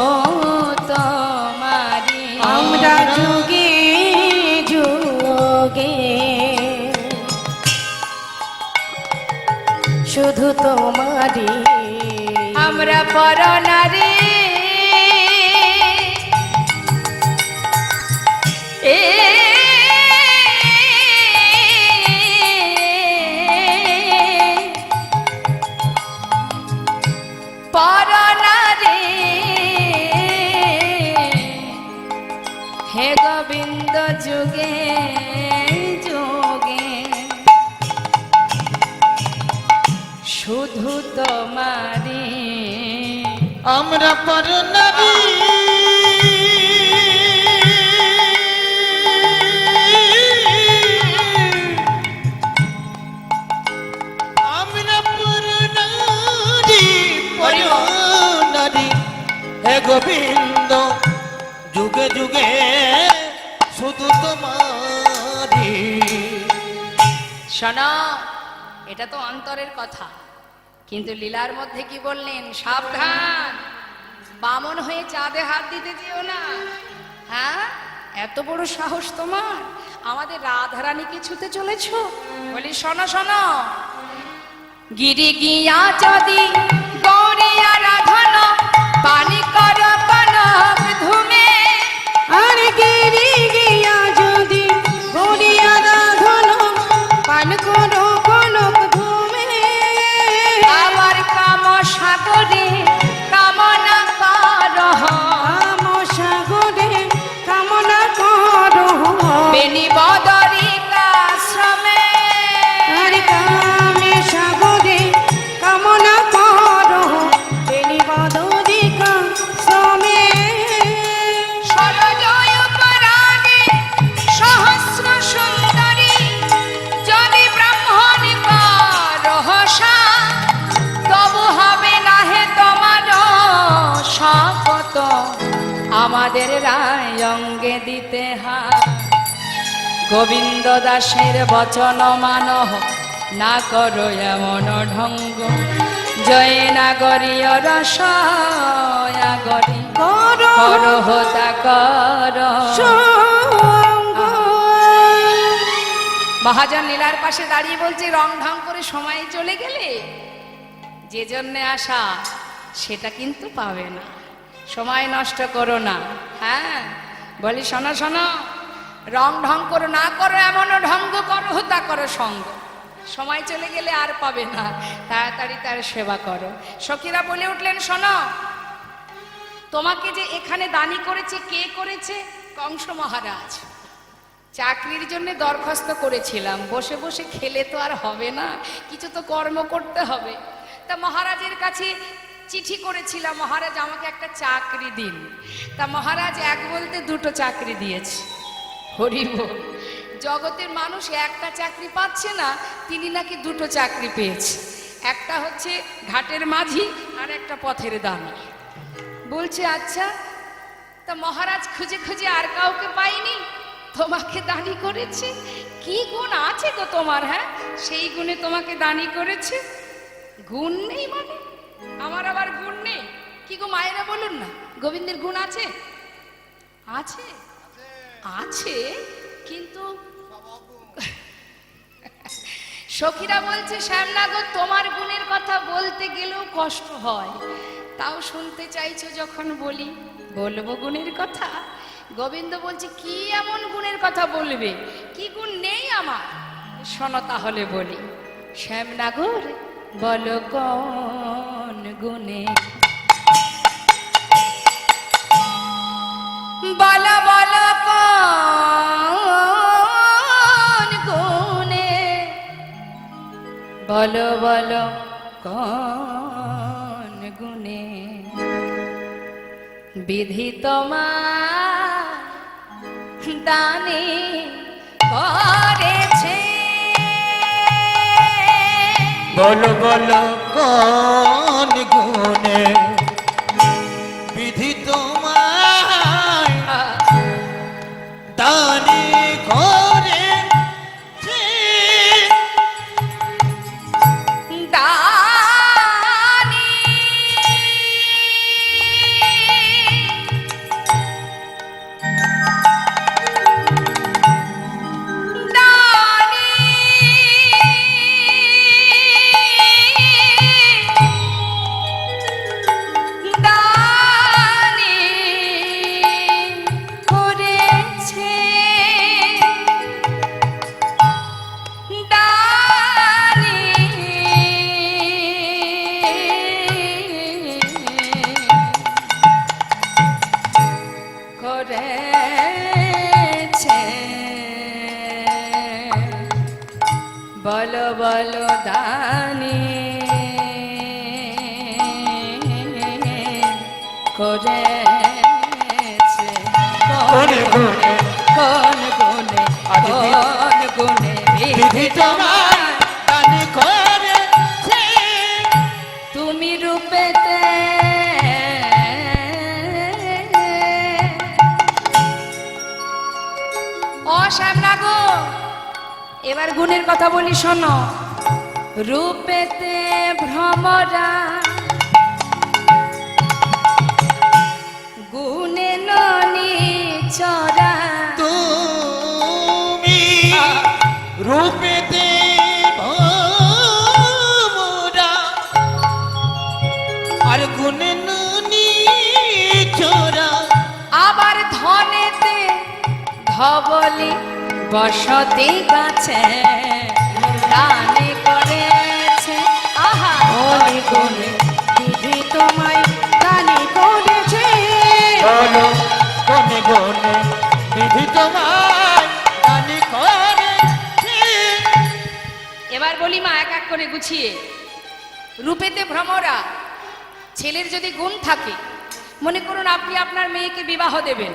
তোমারি। আমরা যুগে যুগে শুধু তোমারি। আমরা পর নারী এ পর নারী। হে গোবিন্দ যুগে যুগে শুধু তোমারি। আমরা পর নারী আমরা পর নারী, পর নারী, হে গোবিন্দ যুগে যুগে শুধু তোমারি। শোনো, এটা তো অন্তরের কথা, কিন্তু লীলার মধ্যে কি বললেন? সাবধান, বামন হয়ে চাঁদে হাত দিতে যেও না। হ্যাঁ, এত বড় সাহস তোমার, আমাদের রাধারানীকে ছুতে চলেছ? বলি শোনো শোনো, গিরি গিয়া যদি গৌরিয়া রাধন পানি কর কনক ধুমে। আর গিরি গিয়া যদি গড়িয়া রাধন পান করো কনক ধুমে। আবার কাম সাগরে কামনা করহ, কাম সাগরে কামনা করো। বেনি বদরি কাশ্রমে। আর কামে সাগরে কামনা করো। বেনি বদরিকা শ্রমে। সরজয় পরাগে সহস্র সুন্দরী যদি ব্রাহ্মণ রহসা, তবু হবে না হে তোমার শপথ আমাদের রায় অঙ্গে দিতে হাত। গোবিন্দ দাসের বচন মানহ না করো এমন ঢঙ্গ, জয় নাগরীয় রস আগরি করো করহতা কর। সঙ্গ। মহাজন লীলার পাশে দাঁড়িয়ে বলছে, রং ঢং করে সময় চলে গেলে যে জন্যে আসা সেটা কিন্তু পাবে না, সময় নষ্ট করো না। হ্যাঁ, বলি শোনো শোনো, রং ঢং করো না করো, এমনও ঢঙ্গ করো তা করো সঙ্গ, সময় চলে গেলে আর পাবে না, তাড়াতাড়ি তার সেবা করো। সখীরা বলে উঠলেন, শোনো, তোমাকে যে এখানে দানি করেছে কে করেছে? কংস মহারাজ। চাকরির জন্য দরখাস্ত করেছিলাম, বসে বসে খেলে তো আর হবে না, কিছু তো কর্ম করতে হবে। তা মহারাজের কাছে চিঠি করেছিলাম, মহারাজ আমাকে একটা চাকরি দিন। তা মহারাজ এক বলতে দুটো চাকরি দিয়েছে। হরি বল। জগতের মানুষ একটা চাকরি পাচ্ছে না, তিনি নাকি দুটো চাকরি পেয়েছে। একটা হচ্ছে ঘাটের মাঝি আর একটা পথের দানি। বলছে আচ্ছা, তা মহারাজ খুঁজে খুঁজে আর কাউকে পাইনি, তোমাকে দানি করেছে। কি গুণ আছে গো তোমার? হ্যাঁ, সেই গুণে তোমাকে দানি করেছে। গুণ নেই মানে? আমার আবার গুণ নেই? কি গো মায়েরা বলুন না, গোবিন্দের গুণ আছে? আছে আছে, কিন্তু সখীরা বলছে, শ্যামলা গো, তোমার গুণের কথা বলতে গেলেও কষ্ট হয়, তাও শুনতে চাইছো যখন বলি, বলবো গুণের কথা। গোবিন্দ বলছে, কি এমন গুণের কথা বলবে? কি গুণ নেই আমার? শোনো তাহলে বলি। শ্যামনগর বলো কোন গুণে, বলো বলো কোন গুণে, বলো বলো কোন গুণে বিধি তোমার দানে করেছে। বলো বলো কোন গুণে বিধি তোমার দানে করেছে। দানি বলো বলো দানি করেছে। কোন গুণে কোন গুণে কোন গুণে বিধি তোমার দানে করেছে। তুমি রূপেতে ও শ্যামলা গো, এবার গুণের কথা বলি শোনো। রূপেতে ভ্রমরা গুণে ননি চরা। তুমি রূপেতে ভ্রমরা আর গুণে নুনি চোরা। আবার ধনেতে ধবলি বসতি গাছে দানে করেছে। আহা, বলে গুণে বিধি তোমায় দানি করেছে। বলো কোন গুণে বিধি তোমায় দানে করেছে। এবার বলি মা, এক এক করে গুছিয়ে। রূপেতে ভ্রমরা, ছেলের যদি গুণ থাকে, মনে করুন আপনি আপনার মেয়েকে বিবাহ দেবেন,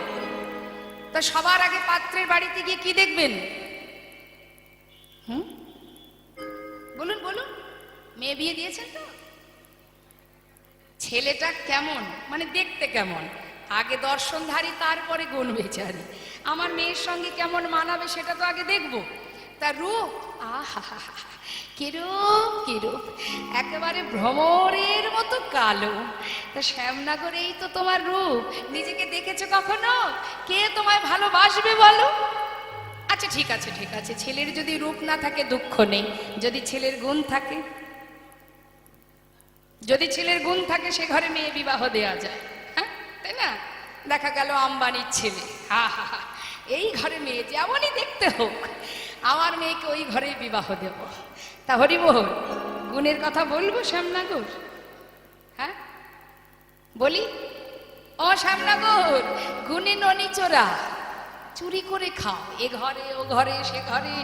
তো সবার আগে পাত্রের বাড়িতে গিয়ে কি দেখবেন? বলুন বলুন, মেয়ে বিয়ে দিয়েছেন তো? ছেলেটা কেমন, মানে দেখতে কেমন, আগে দর্শনধারী তারপরে গুণ বিচারি। আমার মেয়ের সঙ্গে কেমন মানাবে সেটা তো আগে দেখবো। তা রূপ, আহা, কিরূপ কিরূপ, একেবারে ভ্রমরের মতো কালো। তা শ্যামনগর, এই তো তোমার রূপ, নিজেকে দেখেছো কখনো? কে তোমায় ভালোবাসবে বলো? আচ্ছা আচ্ছা ঠিক আছে ঠিক আছে, ছেলের যদি রূপ না থাকে দুঃখ নেই, যদি ছেলের গুণ থাকে, যদি ছেলের গুণ থাকে সে ঘরে মেয়ে বিবাহ দেওয়া যায়, হ্যাঁ তাই না? দেখা গেল আম্বানির ছেলে, হা হা হা, এই ঘরে মেয়ে যেমনই দেখতে হোক আমার মেয়েকে ওই ঘরেই বিবাহ দেব। তা হরিবোল গুণের কথা বলবো শ্যামনগর? হ্যাঁ বলি, ও শ্যামনগর, গুণে ননি চোরা, চুরি করে খাও, এ ঘরে ও ঘরে সে ঘরে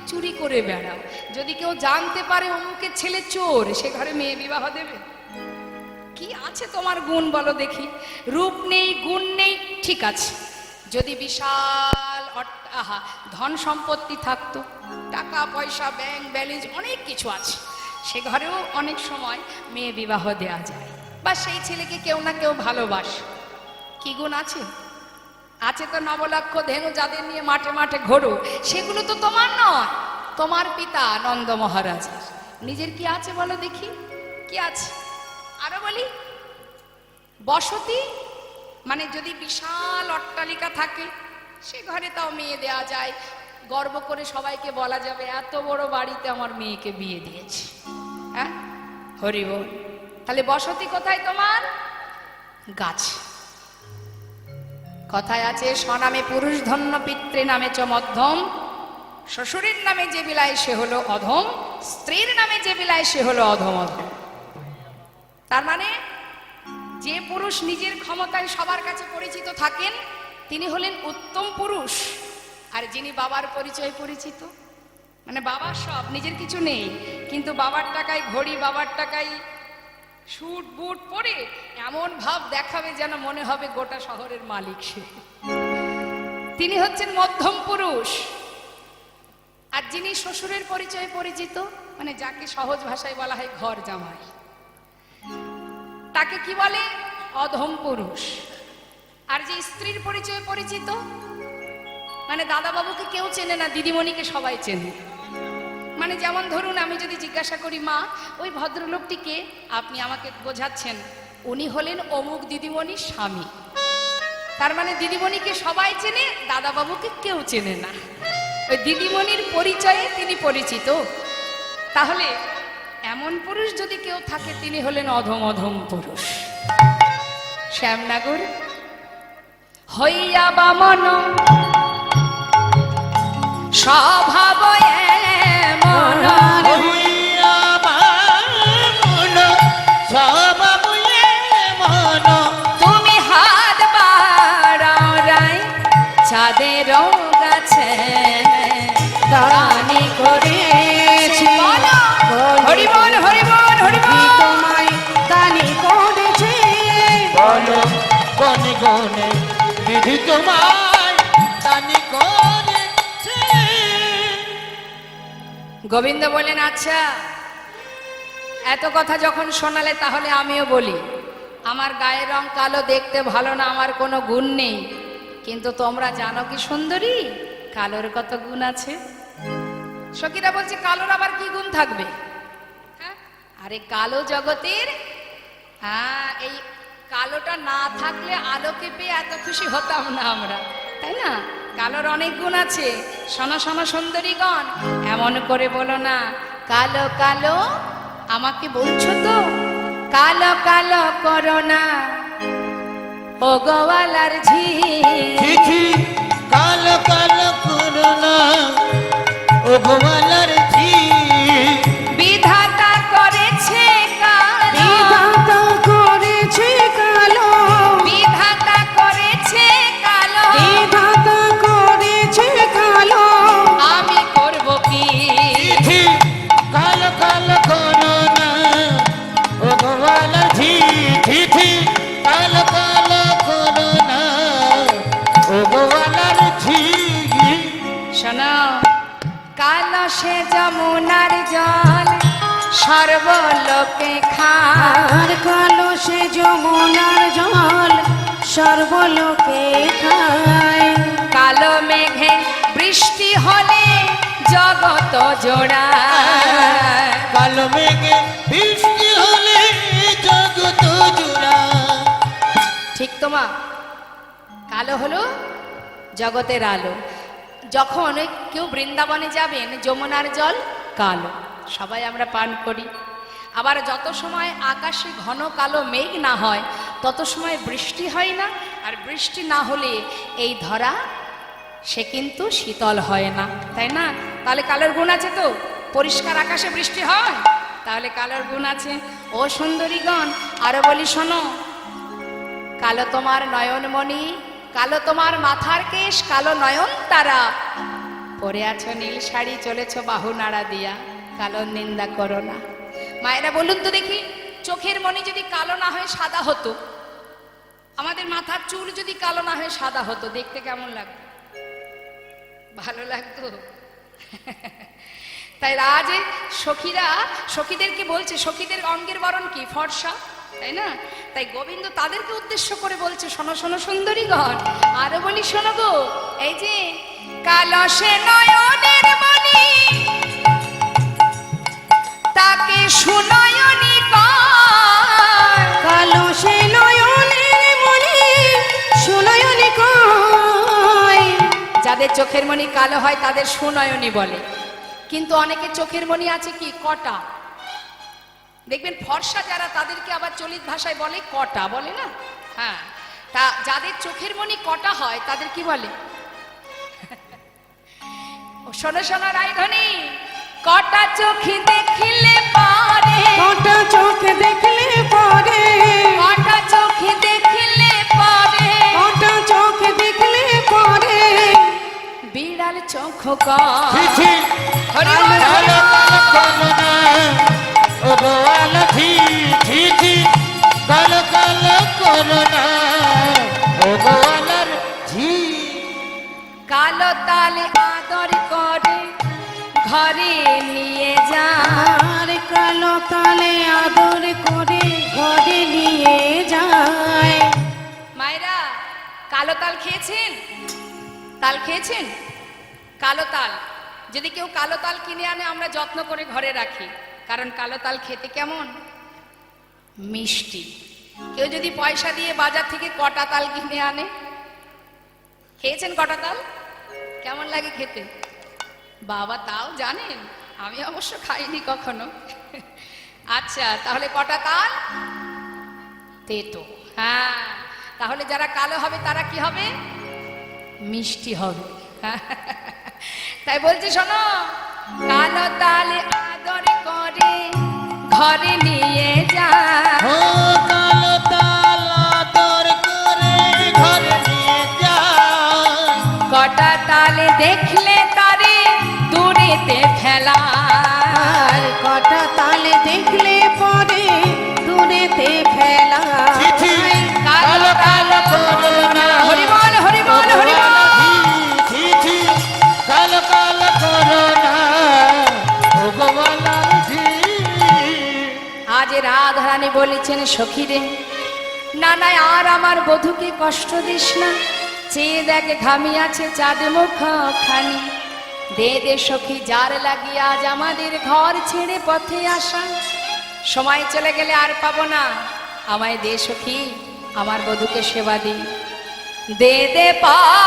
চুরি করে বেড়াও, যদি কেউ জানতে পারে অমুকের ছেলে চোর, সে ঘরে মেয়ে বিবাহ দেবে? কি আছে তোমার গুণ বলো দেখি? রূপ নেই, গুণ নেই, ঠিক আছে, যদি বিশাল আহা ধন সম্পত্তি থাকতো, টাকা পয়সা ব্যাংক ব্যালেন্স অনেক কিছু আছে, সে ঘরেও অনেক সময় মেয়ে বিবাহ দেয়া যায়, বা সেই ছেলেকে কেউ না কেউ ভালোবাসে। কি গুণ আছে? আছে তো নবলক্ষ ধেনু যাদের নিয়ে মাঠে মাঠে ঘোরো, সেগুলো তো তোমার নয়, তোমার পিতা নন্দ মহারাজের। নিজের কি আছে বলো দেখি? কি আছে? আরো বলি, বসতি, মানে যদি বিশাল অট্টালিকা থাকে সে ঘরে তাও মেয়ে দেয়া যায়, গর্ব করে সবাইকে বলা যাবে এত বড় বাড়িতে আমার মেয়েকে বিয়ে দিয়েছি। হ্যাঁ হরি বল। তাহলে বসতি কোথায় তোমার? গাছ। কথায় আছে স্বনামে পুরুষ ধন্য, পিতৃ নামে চ মধ্যম, শ্বশুরের নামে যে বিলায় সে হলো অধম, স্ত্রীর নামে যে বিলায় সে হলো অধম অধম। তার মানে যে পুরুষ নিজের ক্ষমতায় সবার কাছে পরিচিত থাকেন তিনি হলেন উত্তম পুরুষ, আর যিনি বাবার পরিচয় পরিচিত, মানে বাবার সব, নিজের কিছু নেই, কিন্তু বাবার টাকায় ঘড়ি, বাবার টাকায় স্যুট বুট পরে এমন ভাব দেখাবে যেন মনে হবে গোটা শহরের মালিক সে, তিনি হচ্ছেন মধ্যম পুরুষ। আর যিনি শ্বশুরের পরিচয়ে পরিচিত, মানে যাকে সহজ ভাষায় বলা হয় ঘর জামাই, তাকে কি বলে? অধম পুরুষ। আর যে স্ত্রীর পরিচয়ে পরিচিত, মানে দাদা বাবুকে কেউ চেনে না, দিদিমণিকে সবাই চেনে। মানে যেমন ধরুন আমি যদি জিজ্ঞাসা করি মা ওই ভদ্রলোকটিকে আপনি আমাকে বোঝাচ্ছেন, উনি হলেন অমুক দিদিমণির স্বামী, তার মানে দিদিমণিকে সবাই চেনে, দাদা বাবুকে কেউ চেনে না, ওই দিদিমণির পরিচয়ে তিনি পরিচিত। তাহলে এমন পুরুষ যদি কেউ থাকে তিনি হলেন অধম অধম পুরুষ। শ্যামনগর হইয়া বামন স্বভাব এমন, হইয়া বামন স্বভাব এমন, তুমি হাত বাড়াও রাই চাঁদের গাছে দানি করেছি, হরিবল হরিবল হরিবল, তোমায় দানি করেছি, বলো কোন গুণে বিধি তোমায় দানি করেছে। গোবিন্দ বলেন আচ্ছা এত কথা যখন শোনালে তাহলে আমিও বলি, আমার গায়ের রং কালো, দেখতে ভালো না, আমার কোনো গুণ নেই, কিন্তু তোমরা জানো কি সুন্দরী কালোর কত গুণ আছে? সখীরা বলছে কালোর আবার কি গুণ থাকবে? হ্যাঁ আরে কালো জগতের, হ্যাঁ এই কালোটা না থাকলে আলোকে পেয়ে এত খুশি হতাম না আমরা, তাই না? কালোর অনেক গুণ আছে। শোনো শোনো সুন্দরীগণ, এমন করে বলো না কালো কালো, আমাকে বলছো তো কালো কালো করো না, ও গোয়ালার ঝি চিঠি কালো কালো করুণা ও গোয়ালার ঝি, বিধাতা করেছে কালো, বিধাতা করেছে কালো, বিধাতা করেছে কালো, বিধাতা করেছে কালো, আমি করব কি? চিঠি কালো কালো করুণা ও গোয়ালার ঝি, চিঠি কালো কালো করুণা ও গোয়ালার ঝি। শোনো কালো সে যমুনার জল সর্বলোকে খায়, আর কালো সে যমুনার জল সর্বলোকে খায়, কালো মেঘে বৃষ্টি হলে জগত জোড়া, কালো মেঘে বৃষ্টি হলে জগৎ জুড়া। ঠিক তো মা? কালো হলো জগতের আলো, যখন কেউ বৃন্দাবনে যাবেন যমুনার জল কালো, সবাই আমরা পান করি। আবার যত সময় আকাশে ঘন কালো মেঘ না হয় তত সময় বৃষ্টি হয় না, আর বৃষ্টি না হলে এই ধরা সে কিন্তু শীতল হয় না, তাই না? তাহলে কালোর গুণ আছে তো? পরিষ্কার আকাশে বৃষ্টি হয়, তাহলে কালোর গুণ আছে। ও সুন্দরীগণ, আরো বলি শোনো, কালো তোমার নয়নমণি, কালো তোমার মাথার কেশ, কালো নয়ন তারা, পরে আছো নীল শাড়ি, চলেছ বাহু নাড়া দিয়া, কালোর নিন্দা করো না। মায়েরা বলুন তো দেখি, চোখের মণি যদি কালো না হয়ে সাদা হতো, আমাদের মাথার চুল যদি কালো না হয়ে সাদা হতো, দেখতে কেমন লাগতো? ভালো লাগতো? তাই আজ সখীরা সখীদেরকে বলছে, সখীদের অঙ্গের বরণ কি? ফর্সা, তাই না? তাই গোবিন্দ তাদেরকে উদ্দেশ্য করে বলছে, শোনো শোনো সুন্দরীগণ, আরো বলি শোনো গো, এই যে কালো সে নয়নের মণি, তাকে সুনয়নী কয়। কালো সে নয়নের মণি, সুনয়নী কয়। যাদের চোখের মণি কালো হয় তাদের সুনয়নী বলে, কিন্তু অনেকের চোখের মণি আছে কি? কটা। দেখবেন ফর্সা যারা, তাদেরকে আবার চলিত ভাষায় বলে কটা, বলে না? হ্যাঁ, তা যাদের চোখের মণি কটা হয় তাদের কি বলে? শোনো শোনো রায়ধনী, কটা চোখে দেখিলে পরে, কটা চোখে দেখলে পরে, কটা চোখে দেখিলে পরে, কটা চোখে দেখলে পরে, বিড়াল চোখ কয়। ঝিঝি হরি বল, হরি কালো বল। কালো করুণা, ও গোয়াল ঝিঝি কালো কালো করুণা, ও গোয়ালার ঝি। কালো তালে আদর করে ঘরে নিয়ে যা, আর কালো তালে আদর করে ঘরে নিয়ে যায়। মায়েরা কালো তাল খেয়েছেন? তাল খেয়েছেন? কালো তাল যদি কেউ কালো তাল কিনে আনে, আমরা যত্ন করে ঘরে রাখি, কারণ কালো তাল খেতে কেমন? মিষ্টি। কেউ যদি পয়সা দিয়ে বাজার থেকে কটা তাল কিনে আনে, খেয়েছেন কটা তাল? কেমন লাগে খেতে? বাবা, তাও জানেন? আমি অবশ্য খাইনি কখনো। আচ্ছা, তাহলে কটা তাল? তেতো। হ্যাঁ, তাহলে যারা কালো হবে তারা কি হবে? মিষ্টি হবে। তাই বলছি শোনো, কালো তালে আদর করে ঘরে নিয়ে যা, ও কালো তাল আদর করে ঘরে নিয়ে যায়, কটা তালে দেখলে তারে দূরেতে ফেলা, আর কটা তালে দেখলে পরে দূরেতে ফেলা। ঝিঝি কালো কালো করুণা, হরি বল, হরি বল, হরি বল। ঝিঝি কালো কালো করুণা, ও গোয়ালার ঝি। আজ রাধারানী বলেছেন, সখীরে না না, আর আমার বধূকে কষ্ট দিস না, চেয়ে দেখ ঘামি আছে চাঁদ মুখ খানি, দে দে সখী যার লাগিয়ে আজ আমাদের ঘর ছেড়ে পথে আসা, সময় চলে গেলে আর পাবো না, আমায় দে সখী, আমার বধূকে সেবা দি, দে দে পাশরায়ানি।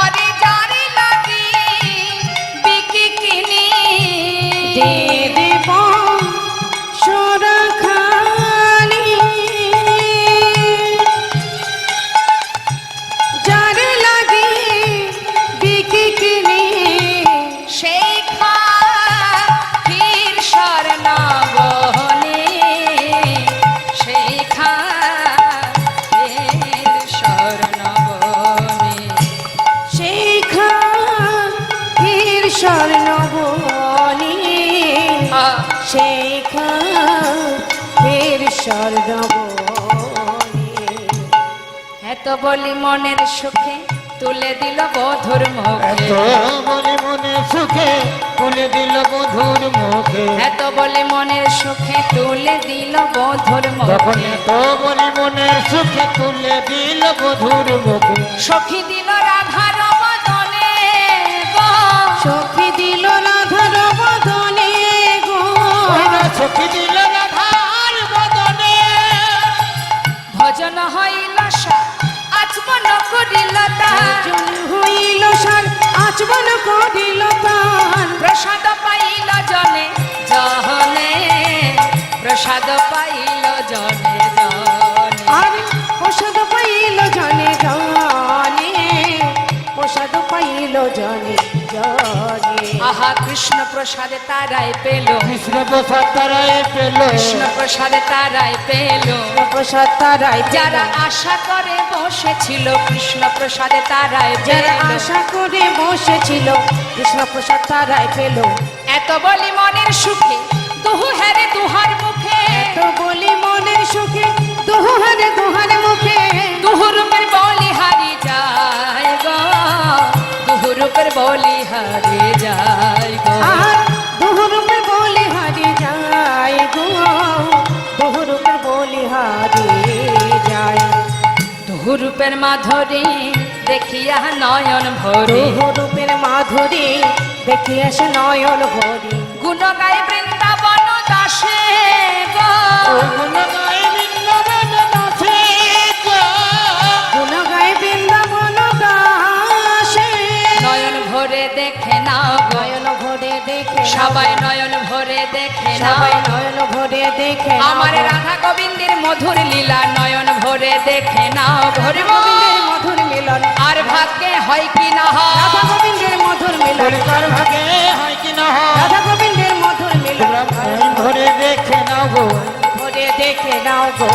অরে যারে লাগি বিকি কিনি, দে দেব সরখানি, যার লাগে বিকি কিনি, সেই খাহির স্বর্ণবনে, সেই খাহির স্বর্ণবনে, শেখাহির স্বর্ণবনি, শেখাহির স্বর্ণবনি। এত বলি মনের সুখে তুলে দিল বধুর মুখে, এত বলি মনে সুখে তুলে দিল বধুর মুখে, এত বলি মনের সুখে তুলে দিল বধুর যখন মুখে, এত বলি মনের সুখে তুলে দিল বধুর মুখে, সখী দিল রাধার বদনে গো, সখী দিল রাধার বদনে গো, সখী দিল রাধা জন হইল সার আচমন করিল প্রাণ প্রসাদ পাইল জনে জনে, প্রসাদ পাইল জনে জনে। আর প্রসাদ পাইল জনে জনে, প্রসাদ পাইল জনে জনে। আহা কৃষ্ণ প্রসাদে তারাই পেল, কৃষ্ণ প্রসাদ তারাই পেল, কৃষ্ণ প্রসাদে তারাই পেল। প্রসাদ তারাই যারা আশা করে বসেছিল কৃষ্ণ প্রসাদে তারাই যারা পেল। আশা করে বসেছিল কৃষ্ণ প্রসাদ তারাই পেল। এত বলি মনের সুখে দুহু হেরে দুহার মুখে, তো বলি মনের সুখে দুহারে দুহার মুখে, দুহু রূপের বলি হারি যায় গো, দুহু রূপের বলি হারি যায় গো। আর দুহুরূপের বলি হারি যায় গো, দুহুরূপের বলি হারি যায়। দুহু রূপের মাধুরী দেখিয়া নয়ন ভরে, দুহুরূপের মাধুরী দেখিয়া সে নয়ন ভরি। গুণ গাই বৃন্দাবন দাসে গো, গুণ গায় বৃন্দাবন দাসে গো। গুণ গায় বৃন্দাবন দাসে, নয়ন ভরে দেখে নাও গো, নয়ন ভরে দেখে নাও। সবাই নয়ন ভরে দেখে নাও। সবাই নয়ন ভরে দেখে নাও। আমার রাধা গোবিন্দের মধুর লীলা নয়ন ভরে দেখে নাও। ভরে গোবিন্দের মধুর মিলন, আর ভাগ্যে হয় কি না হয়, রাধা গোবিন্দের মধুর মিলন, পরিকার ভাগে হয় কি না হয়, রাধা গোবিন্দের মধুর মিলন। তোমরা মন ভরে দেখে নাও গো। ভরে দেখে নাও গো।